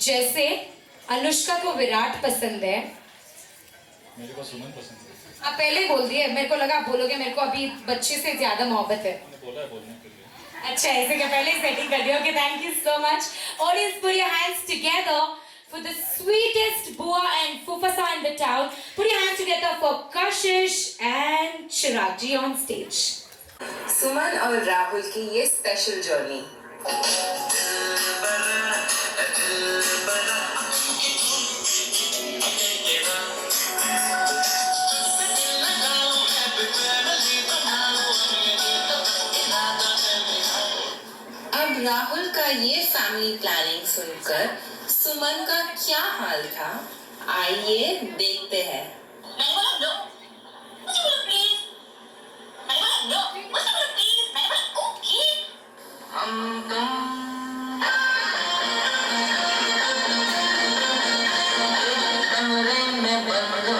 जैसे अनुष्का को विराट पसंद है. मेरे को सुमन पसंद है। आप पहले बोल दिए, मेरे को लगा आप बोलोगे मेरे को अभी बच्चे से ज्यादा मोहब्बत है. मैंने बोला है बोलने के लिए। अच्छा, ऐसे क्या पहले सेटिंग कर दिया? Okay, thank you so much. Audience, put your hands together for the sweetest Bua and Fufasa in the town. Put your hands together for Kashish and Chirag ji on stage. सुमन और राहुल की ये special journey अब राहुल का ये family planning सुनकर सुमन का क्या हाल था, आइए देखते हैं। मैंने बोला नो, मुझे बोला प्लीज, मैंने बोला नो, मुझे बोला प्लीज, मैंने बोला ओके। हम तुम कमरे में बंद हो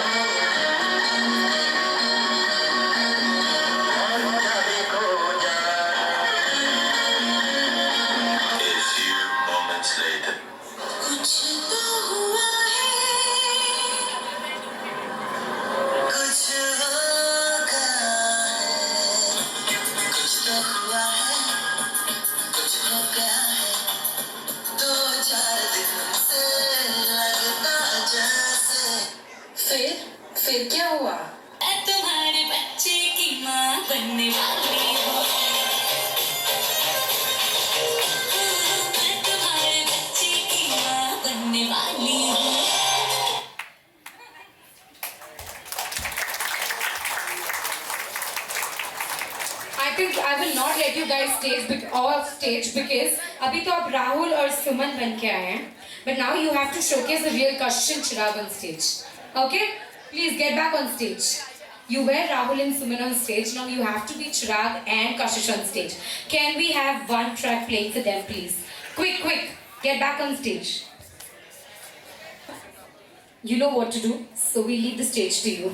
और जाने को जा। A few moments later कुछ तो हुआ है कुछ हो गया है कुछ तो हुआ है कुछ हो गया है 2-4 दिन से लगता जैसे फिर क्या हुआ? मैं तुम्हारे बच्चे की माँ बनने वाली हूँ। मैं तुम्हारे बच्चे की माँ बनने वाली हूँ। I think I will not let you guys off stage because अभी तो आप राहुल और सुमन बन के आए हैं. But now you have to showcase the real Kashish and Chirag on stage. Okay? Please get back on stage. You were Rahul and Suman on stage. Now you have to be Chirag and Kashish on stage. Can we have one track playing for them, please? Quick, quick. Get back on stage. You know what to do, so we leave the stage to you.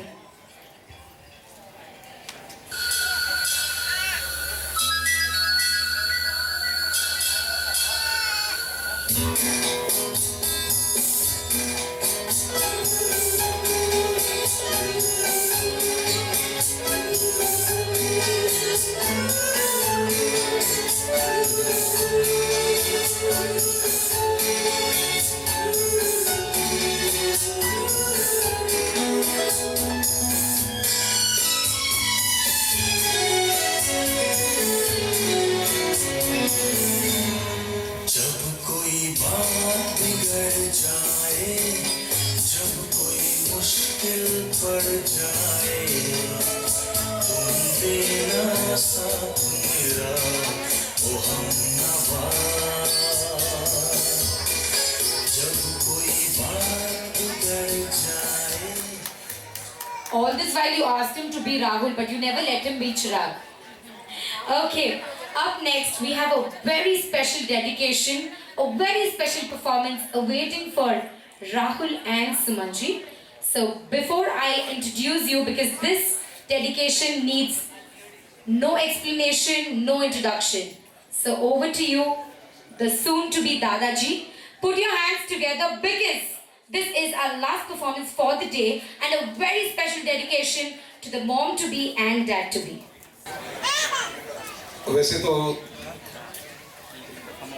जब कोई बात बिगड़ जाए जब कोई मुश्किल पड़ जाए तुम देना साथ मेरा ओ हमनवा जब कोई बात बिगड़ जाए All this while you asked him to be Rahul, but you never let him be Chirag. Okay, up next we have a very special dedication, a very special performance awaiting for Rahul and Sumanji. So before I introduce you, because this dedication needs no explanation, no introduction. So over to you, the soon-to-be Dadaji. Put your hands together because this is our last performance for the day and a very special dedication to the mom-to-be and dad-to-be. वैसे तो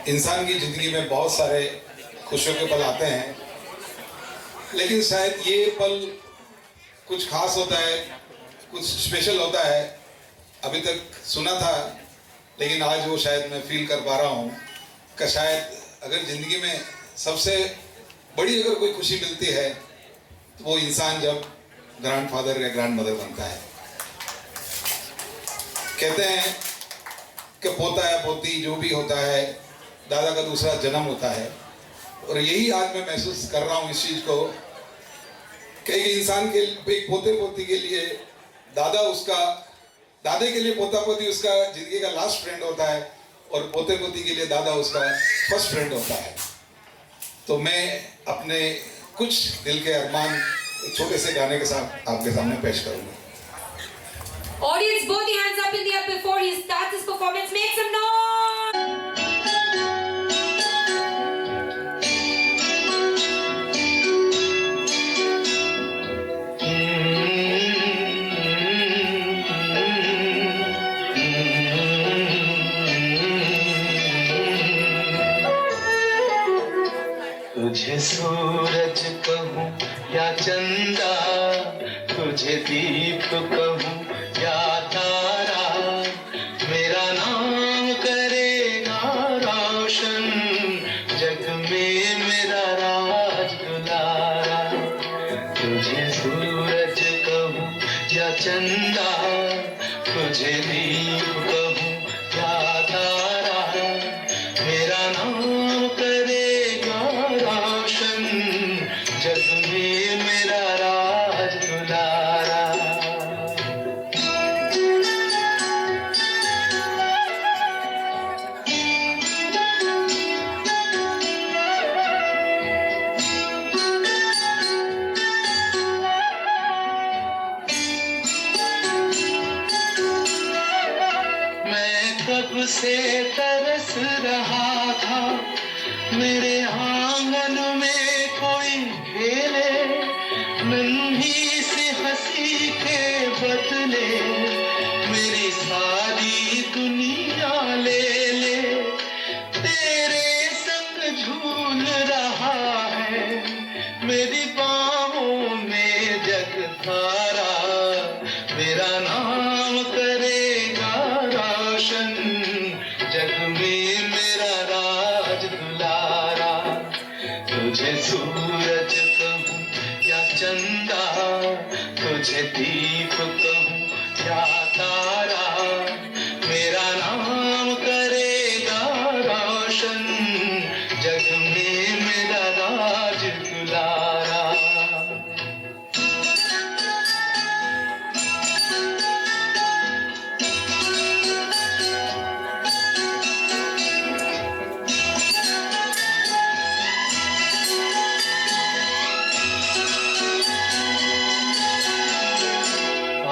इंसान की ज़िंदगी में बहुत सारे खुशियों के पल आते हैं, लेकिन शायद ये पल कुछ खास होता है, कुछ स्पेशल होता है। अभी तक सुना था, लेकिन आज वो शायद मैं फील कर पा रहा हूँ कि शायद अगर ज़िंदगी में सबसे बड़ी अगर कोई खुशी मिलती है तो वो इंसान जब ग्रैंडफादर या ग्रैंडमदर बनता है। कहते हैं कि पोता या पोती जो भी होता है दादा का दूसरा जन्म होता है, और यही आज मैं महसूस कर रहा हूँ इस चीज़ को कि एक इंसान के एक पोते पोती के लिए दादे के लिए पोता पोती उसका जिंदगी का लास्ट फ्रेंड होता है और पोते पोती के लिए दादा उसका फर्स्ट फ्रेंड होता है। तो मैं अपने कुछ दिल के अरमान एक छोटे से गाने के साथ आपके सामने पेश करूँगा। Audience, both the hands up in the air before he starts his performance. Make some noise! तुझे सूरज कहूँ या चंदा, तुझे दीप कहूँ या तारा, मेरा नाम करेगा रोशन, जग में मेरा राज दुलारा। तुझे सूरज कहूँ या चंदा, तुझे दीप कहूँ या तारा, मेरा नाम करेगा रोशन, जग में मेरा राज दुलारा। मैं कब से तरस रहा था, मेरे आंगन में कोई खेले, नन्ही सी हंसी के बदले मेरी सारी दुनिया ले ले। तेरे संग झूल रहा है मेरी बाहों में जग सारा, मेरा नाम करेगा रोशन, जग में मेरा राज दुलारा। तुझे सूरज कहूँ या चंदा, तुझे दीप कहूँ या तारा, मेरा नाम करेगा रोशन, जग में मेरा राज दुलारा।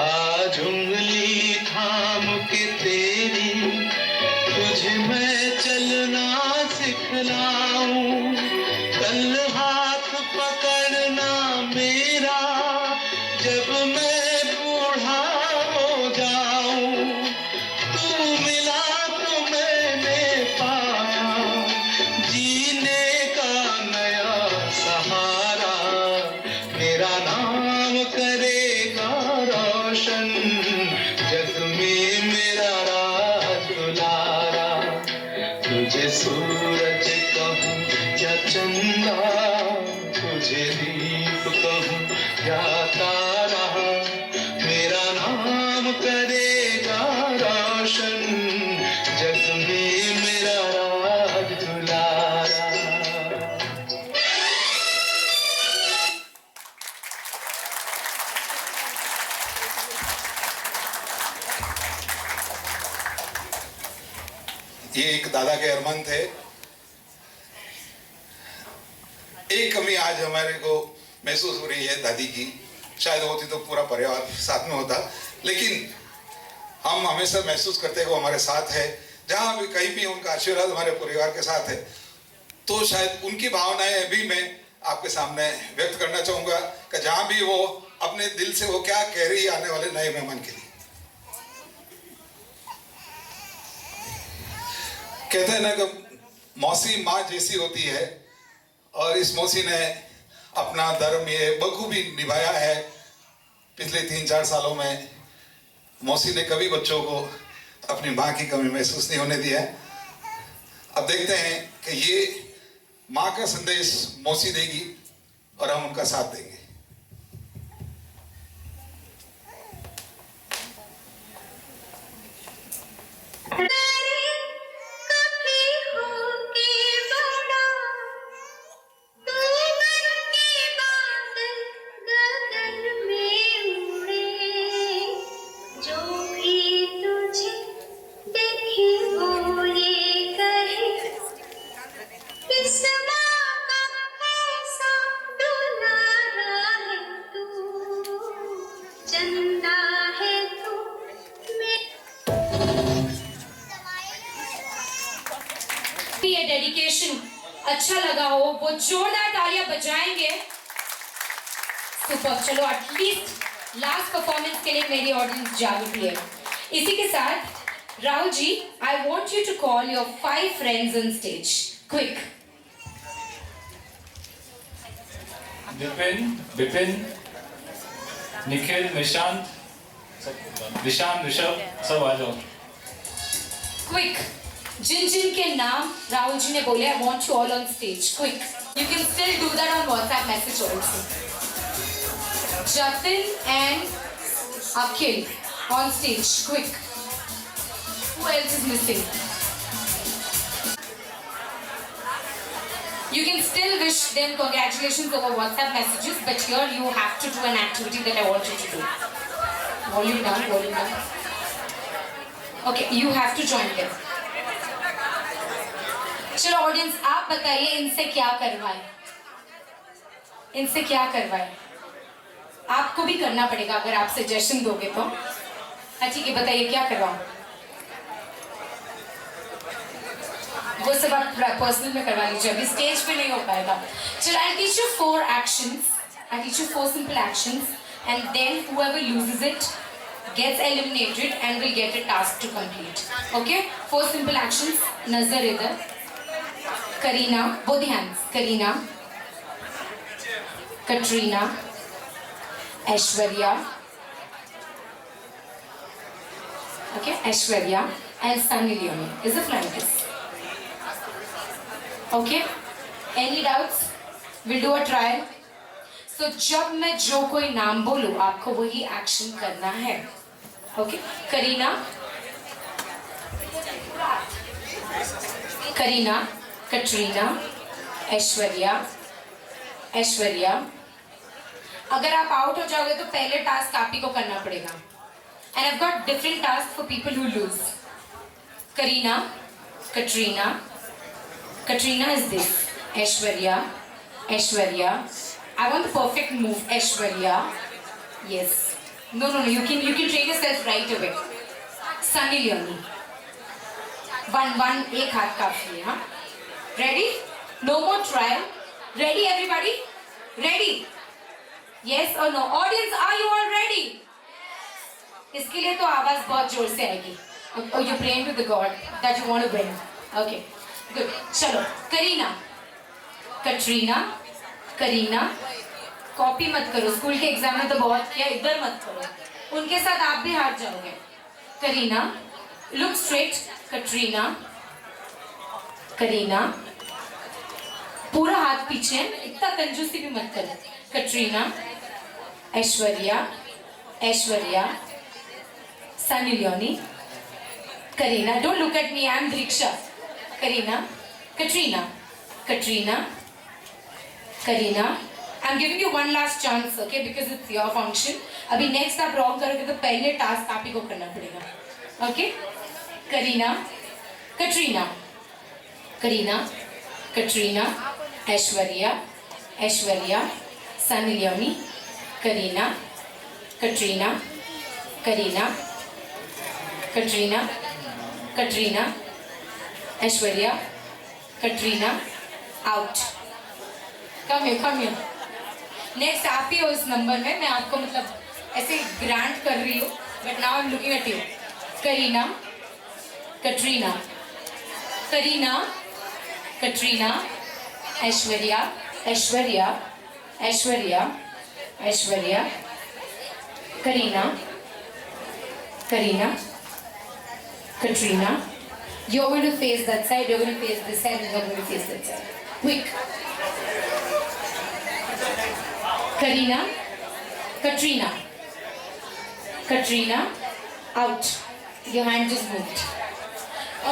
आज उंगली थाम के तेरी तुझे मैं चलना सिखलाऊं, कल हाथ पकड़ना मेरा जब मैं बूढ़ा हो जाऊं। तू मिला तो मैंने पाया जीने का नया सहारा, मेरा नाम करेगा रोशन, जग में मेरा राज दुलारा। तुझे सूरज कहूँ या चंदा, तुझे दीप कहूँ या तारा, मेरा नाम करेगा रोशन, जग में मेरा राज दुलारा। ये एक दादा के अरमान थे। एक कमी आज हमारे को महसूस हो रही है दादी की, शायद होती तो पूरा परिवार साथ में होता, लेकिन हम हमेशा महसूस करते हैं वो हमारे साथ है, जहाँ भी कहीं भी उनका आशीर्वाद हमारे परिवार के साथ है। तो शायद उनकी भावनाएं भी मैं आपके सामने व्यक्त करना चाहूँगा कि जहाँ भी वो अपने दिल से वो क्या कह रही है आने वाले नए मेहमान के लिए। कहते हैं ना कि मौसी माँ जैसी होती है, और इस मौसी ने अपना धर्म ये बखूबी निभाया है। पिछले 3-4 सालों में मौसी ने कभी बच्चों को अपनी माँ की कमी महसूस नहीं होने दिया है। अब देखते हैं कि ये माँ का संदेश मौसी देगी और हम उनका साथ देंगे। ये डेडिकेशन अच्छा लगा हो वो जोरदार तालियां बजाएंगे। सुपर, चलो एटलीस्ट लास्ट परफॉर्मेंस के लिए मेरी ऑडियंस जागती है। इसी के साथ Rahul ji, I want you to call your 5 friends on stage, quick. Vipin, Nikhil, Nishant, Vishan, Rishabh, सब आ जाओ। क्विक, जिन जिन के नाम राहुल जी ने बोले, आई want you all on stage, quick. You can still do that on WhatsApp message also. Jatin and Akhil on stage, quick. Who else is missing? You can still wish them congratulations over WhatsApp messages, but here you have to do an activity that I want you to do. Volume down, volume down. Okay, you have to join them. चलो audience, आप बताइए इनसे क्या करवाएं, इनसे क्या करवाएं। आपको भी करना पड़ेगा अगर आप सजेशन दोगे तो। ठीक है, बताइए क्या करवाऊं। वो सब आप पर्सनल में करवा लीजिए, अभी स्टेज पे नहीं हो पाएगा। चलो, I teach you 4 actions. I teach you 4 simple actions, and then whoever loses it gets eliminated and will get a task to complete. Okay? 4 simple actions. Nazar idhar. Kareena, both the hands. Kareena, Katrina, Aishwarya. Okay, Aishwarya and Sunny Leone. Is it like this? Okay? Any doubts? We'll do a trial. So जब मैं जो कोई नाम बोलूं, आपको वही action करना है. Okay? Kareena, Kareena, Katrina, Aishwarya, Aishwarya. अगर आप आउट हो जाओगे तो पहले टास्क आप ही को करना पड़ेगा. And I've got different tasks for people who lose. Kareena, Katrina. Katrina is this. Aishwarya, Aishwarya. I want the perfect move. Aishwarya. Yes. No. You can train yourself right away. Sunny Leone. One. एक हाथ काफी है, हाँ? Ready? No more trial. Ready, everybody? Ready? Yes or no? Audience, are you all ready? इसके लिए तो आवाज बहुत जोर से आएगी. Oh, you're praying to the God that you want to win. Okay, good. चलो, Kareena, Katrina, Kareena. कॉपी मत करो, स्कूल के एग्जाम में तो बहुत किया, इधर मत करो. उनके साथ आप भी हार जाओगे. Kareena, look straight. Katrina, Kareena. पूरा हाथ पीछे, इतना कंजूसी भी मत करो. Katrina, Aishwarya, Aishwarya. Sunny Leone, Kareena. Don't look at me, I'm Driksha. Kareena, Katrina, Katrina, Kareena. I'm giving you one last chance, okay, because it's your function. अभी next आप wrong करोगे तो पहले task आप ही को करना पड़ेगा. Okay? Kareena, Katrina, Kareena, Katrina, Aishwarya, Aishwarya, Sunny Leone, Kareena, Katrina, Kareena, Katrina, Katrina, Aishwarya, Katrina, out. Come here. Next आप ही हो इस नंबर में, मैं आपको मतलब ऐसे ग्रांट कर रही हूँ, but now I am looking at you. Kareena, Katrina, Kareena, Katrina, Aishwarya, Aishwarya, Aishwarya, Aishwarya, Kareena, Kareena, Katrina. You're going to face that side, you're going to face this side, and you're going to face that side. Quick. Karina, Katrina, Katrina, out. Your hand just moved.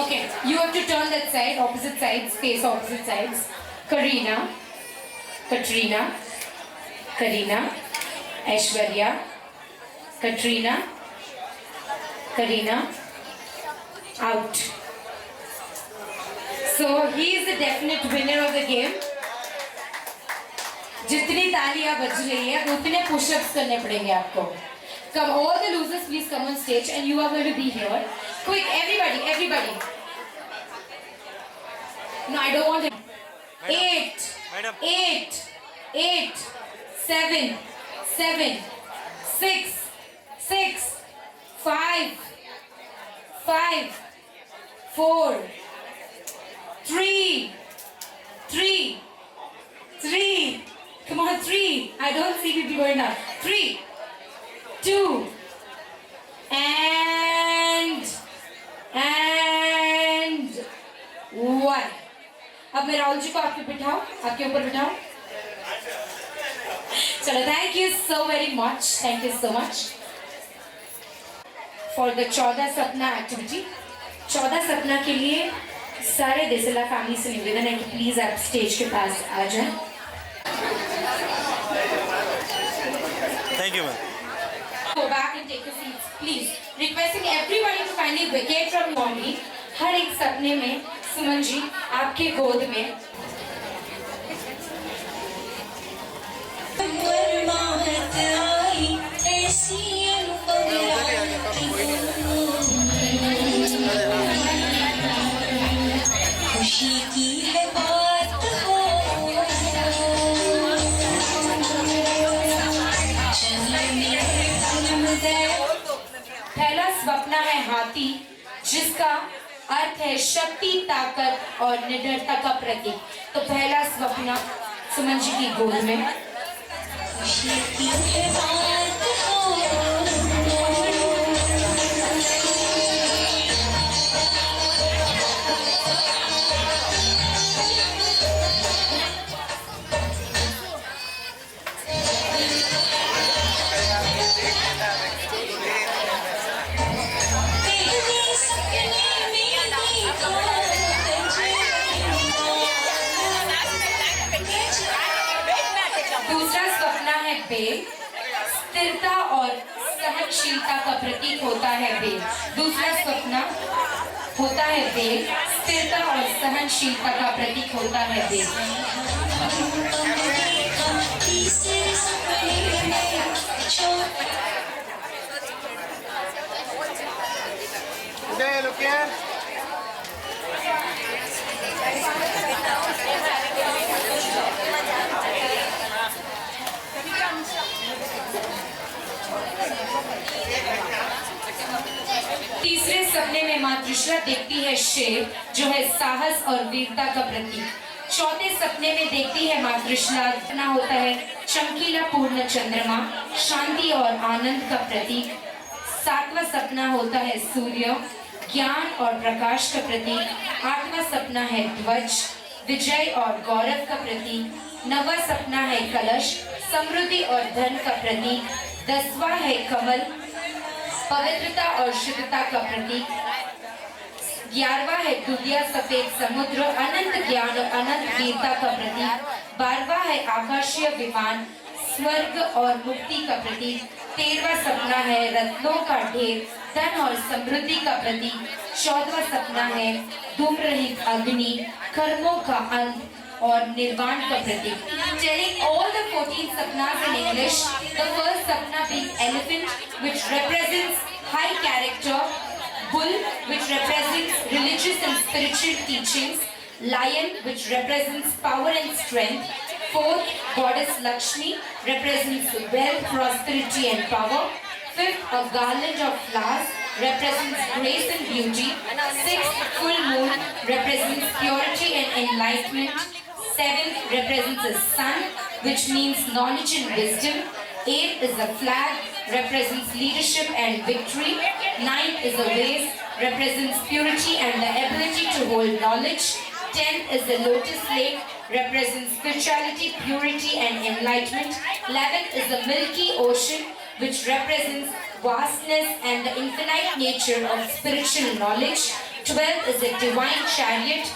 Okay, you have to turn that side, opposite sides, face opposite sides. Karina, Katrina, Karina, Aishwarya, Katrina, Karina, out. So he is the definite winner of the game. जितनी तालियां बज रही है उतने pushups करने पड़ेंगे आपको. Come, all the losers, please come on stage, and you are going to be here. Quick, everybody, everybody. No, I don't want it. 8, 8, 8, 7, 7, 6, 6, 5, 5, 4, 3, 3, 3. Come on, 3. I don't see people going down. 3, 2, and 1. अब मैं राहुल जी को आपके बिठाओ, आपके ऊपर बिठाओ. चलो, thank you so very much. Thank you so much for the 14 सपना activity. 14 सपना के लिए सारे देसला फैमिली से निवेदन है कि प्लीज आप स्टेज के पास आ जाएं. Thank you, ma'am. Go back and take your seats, please. Requesting everybody to kindly vacate from Bombay. हर एक सपने में सुमन जी आपके गोद में. खुशी की है बात हो, पहला स्वप्न है हाथी, जिसका अर्थ है शक्ति, ताकत और निडरता का प्रतीक. तो पहला स्वप्न सुमन जी की गोद में. खुशी की है बात हो, दूसरा स्वप्न है बेल. स्थिरता और सहनशीलता का प्रतीक होता है बेल. दूसरा स्वप्न होता है बेल. स्थिरता और सहनशीलता का प्रतीक होता है बेल. तीसरे सपने में तीसरे सपने में माँ त्रिशला देखती है शेर, जो है साहस और वीरता का प्रतीक. चौथे सपने में देखती है माँ त्रिशला, सपना होता है चमकीला पूर्ण चंद्रमा, शांति और आनंद का प्रतीक. सातवां सपना होता है सूर्य, ज्ञान और प्रकाश का प्रतीक. आठवां सपना है ध्वज, विजय और गौरव का प्रतीक. नवां सपना है कलश, समृद्धि और धन का प्रतीक. 10वां है कमल, पवित्रता और शुद्धता का प्रतीक. 11वां है दुधिया सफेद समुद्र, अनंत ज्ञान और अनंत वीरता का प्रतीक. 12वां है आकाशीय विमान, स्वर्ग और मुक्ति का प्रतीक. 13वां सपना है रत्नों का ढेर, धन और समृद्धि का प्रतीक. 14वां सपना है धूम्रहित अग्नि, कर्मों का अंत, और निर्वाण का प्रतीक. Telling all the 14 sapnas in English, the first sapna being elephant, which represents high character, bull, which represents religious and spiritual teachings, lion, which represents power and strength, fourth, goddess Lakshmi, represents wealth, prosperity and power, fifth, a garland of flowers, represents grace and beauty, sixth, full moon, represents purity and enlightenment, seventh, represents a sun, which means knowledge and wisdom, eighth is a flag, represents leadership and victory, ninth is a vase, represents purity and the ability to hold knowledge, 10th is the lotus lake, represents spirituality, purity and enlightenment. 11th is the milky ocean, which represents vastness and the infinite nature of spiritual knowledge. 12th is the divine chariot,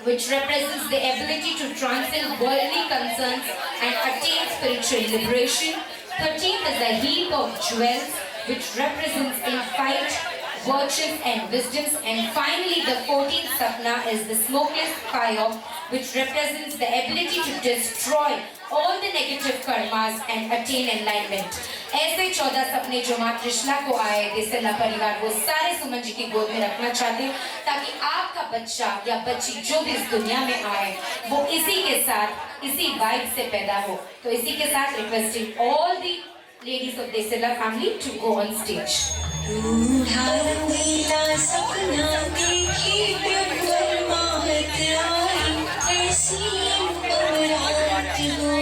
which represents the ability to transcend worldly concerns and attain spiritual liberation. 13th is the heap of jewels, which represents insight, virtues and wisdoms. And finally, the 14th sapna is the smokeless fire, which represents the ability to destroy all the negative karmas and attain enlightenment. ऐसे 14 सपने जो माँ कृष्णा को आए देसला परिवार वो सारे सुमन जी की गोद में रखना चाहते हैं ताकि आपका बच्चा या बच्ची जो भी इस दुनिया में आए वो इसी के साथ इसी वाइब से पैदा हो. तो इसी के साथ requesting all the ladies of Desela family to go on stage. सपना देखी प्रभुवर माहत आई ऐसी रात हो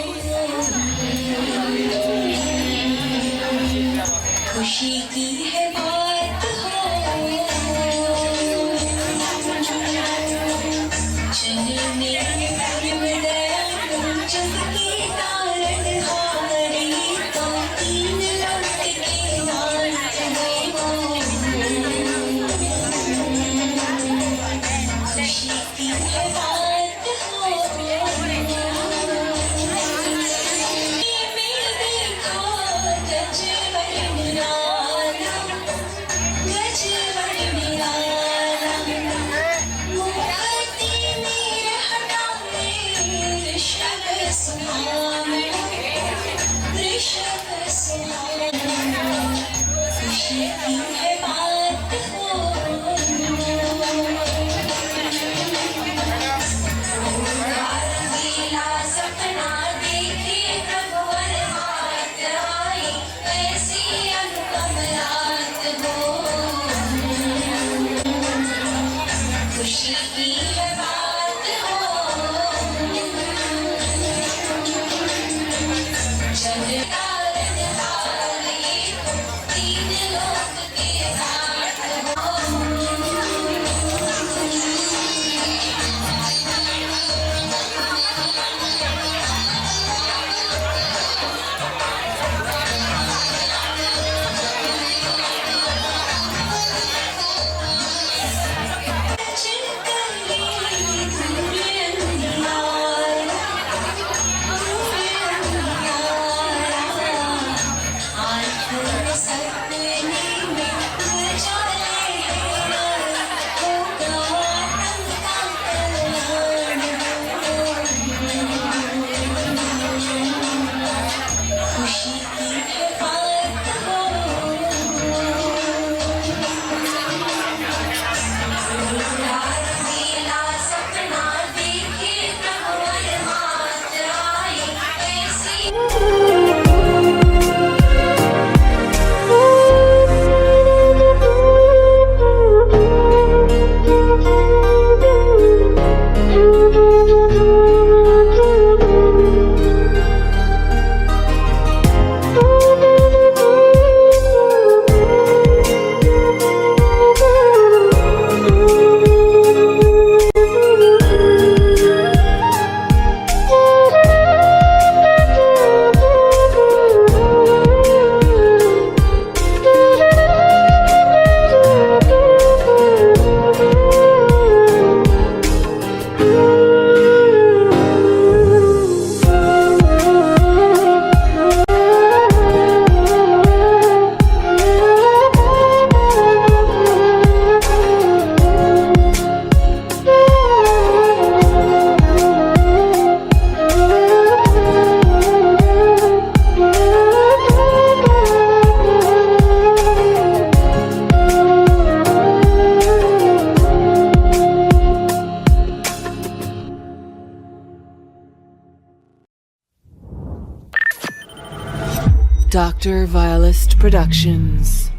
खुशी की है बात हो चले मेरे दया जग की तारण हारी तो तीन लौट के रात हो खुशी की है बात हो Dr. Violist Productions.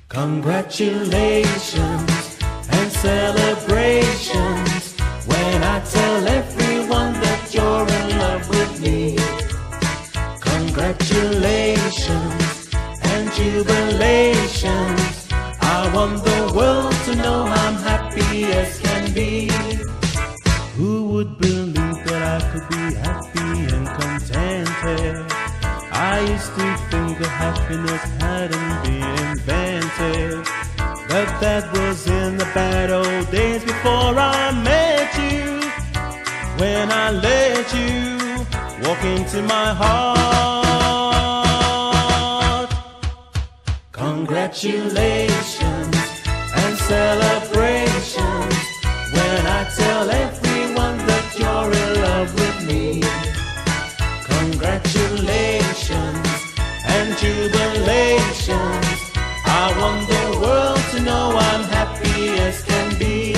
Congratulations and celebrations when I tell everyone that you're in love with me. Congratulations and jubilations. I want the world to know I'm happy as can be. Who would believe that I could be happy and contented? I used to think that happiness hadn't been invented, but that was in the bad old days before I met you. When I let you walk into my heart. Congratulations and celebrations when I tell everyone that you're in love with me. Congratulations and jubilations. I want the world to know I'm happy as can be.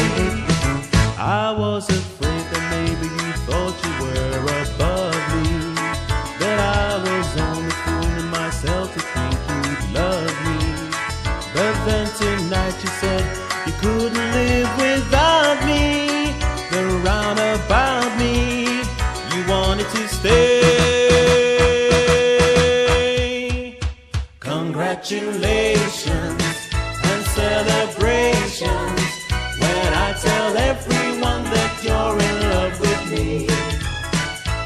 I was afraid that maybe you thought you were above me, that I was only fooling myself to think you'd love me. But then tonight you said you couldn't live without me. Then round about me you wanted to stay. Congratulations and celebrations when I tell everyone that you're in love with me.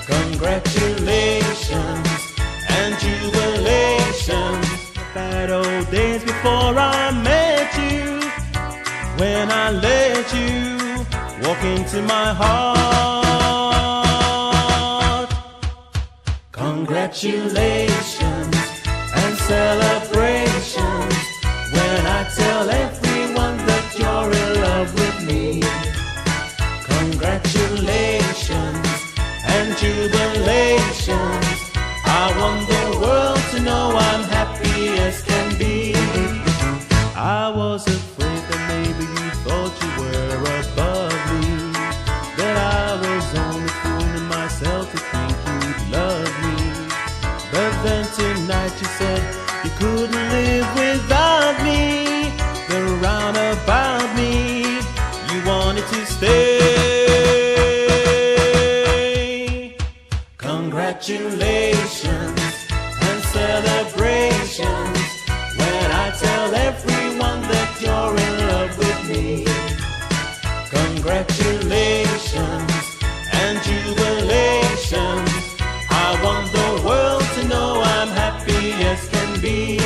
Congratulations and jubilations. Bad old days before I met you, when I let you walk into my heart. Congratulations and celebrations when I tell everyone that you're in love with me. Congratulations and jubilations. I want the world to know I'm happy as can be. I was afraid that maybe you thought you were above me, that I was only fooling myself to think you'd love me. But then tonight you said you couldn't live without me. Then round about me you wanted to stay. Congratulations and celebrations when I tell everyone that you're in love with me. Congratulations and jubilations. I want the world to know I'm happy as can be.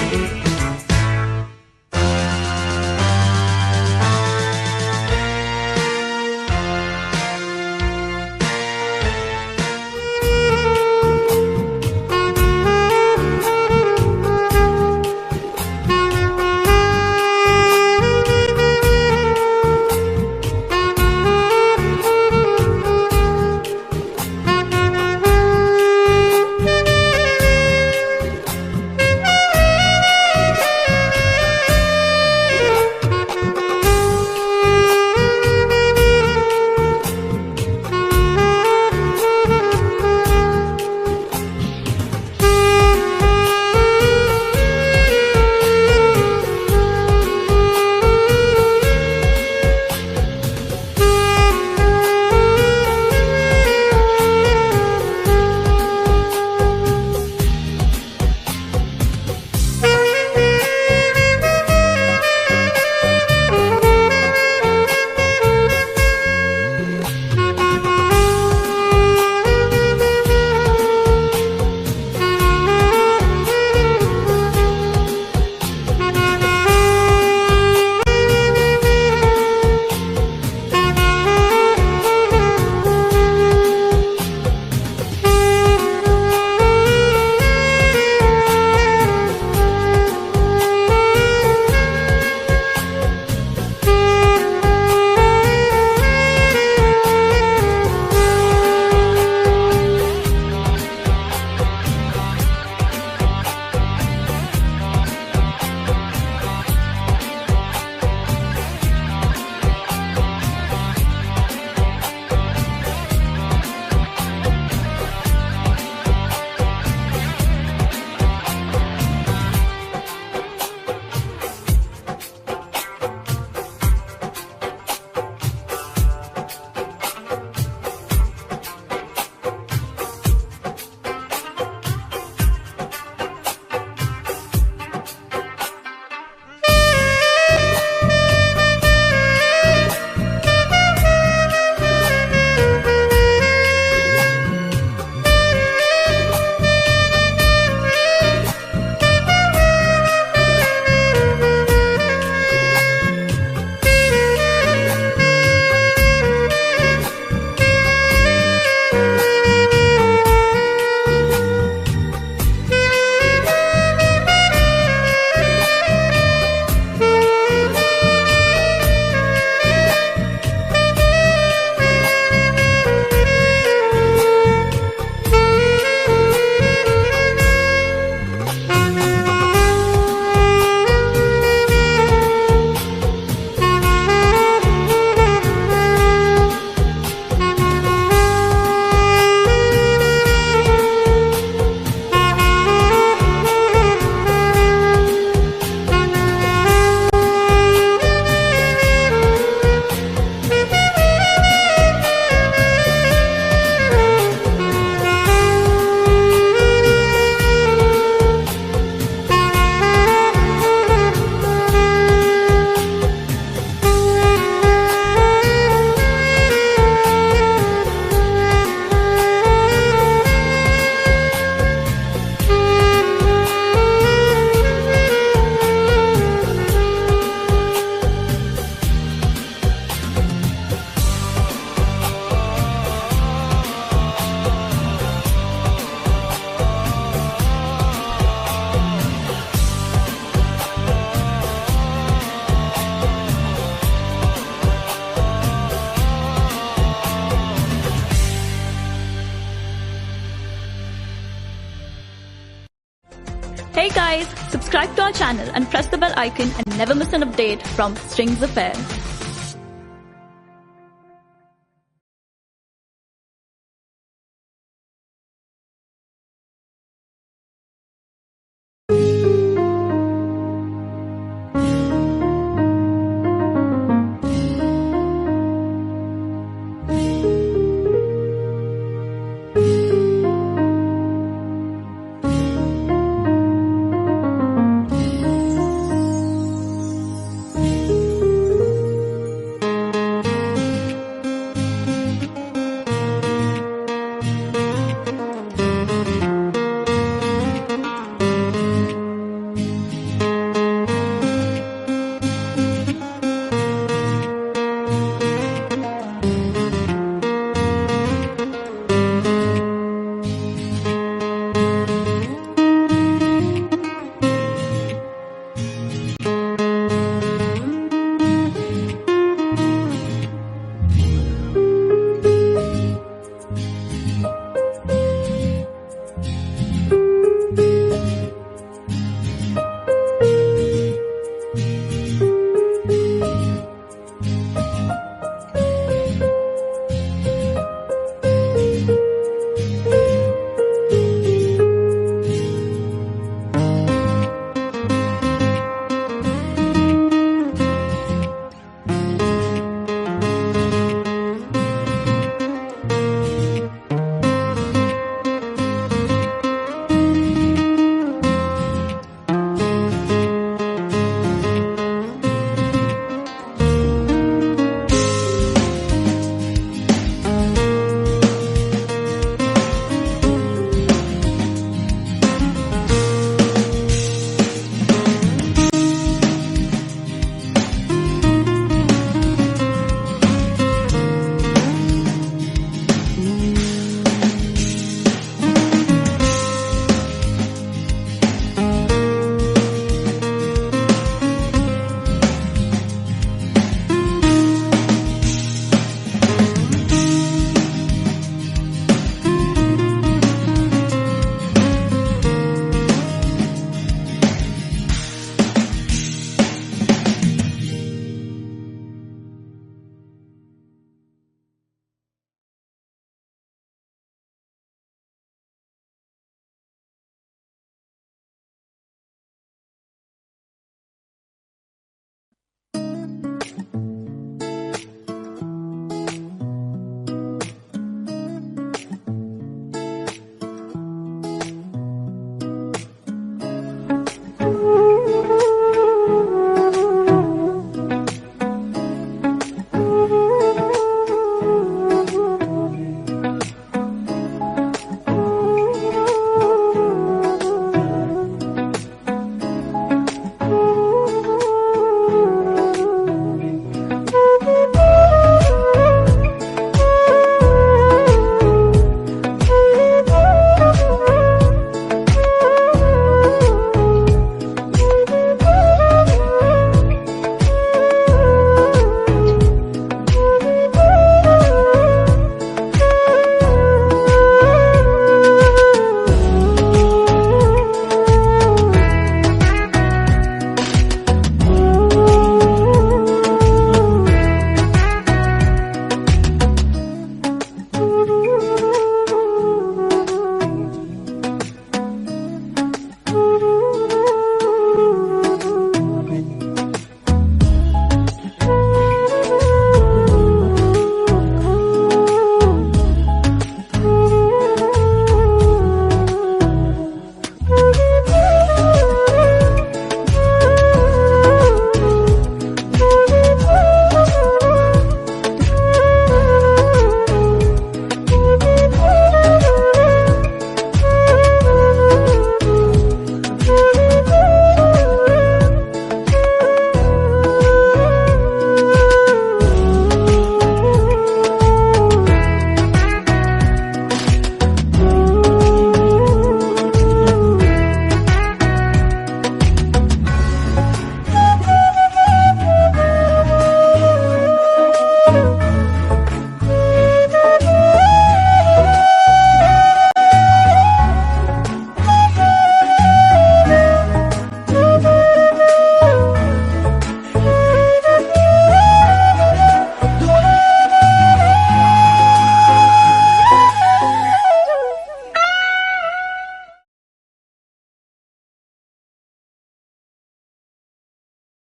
Hey guys, subscribe to our channel and press the bell icon and never miss an update from Strings Affair.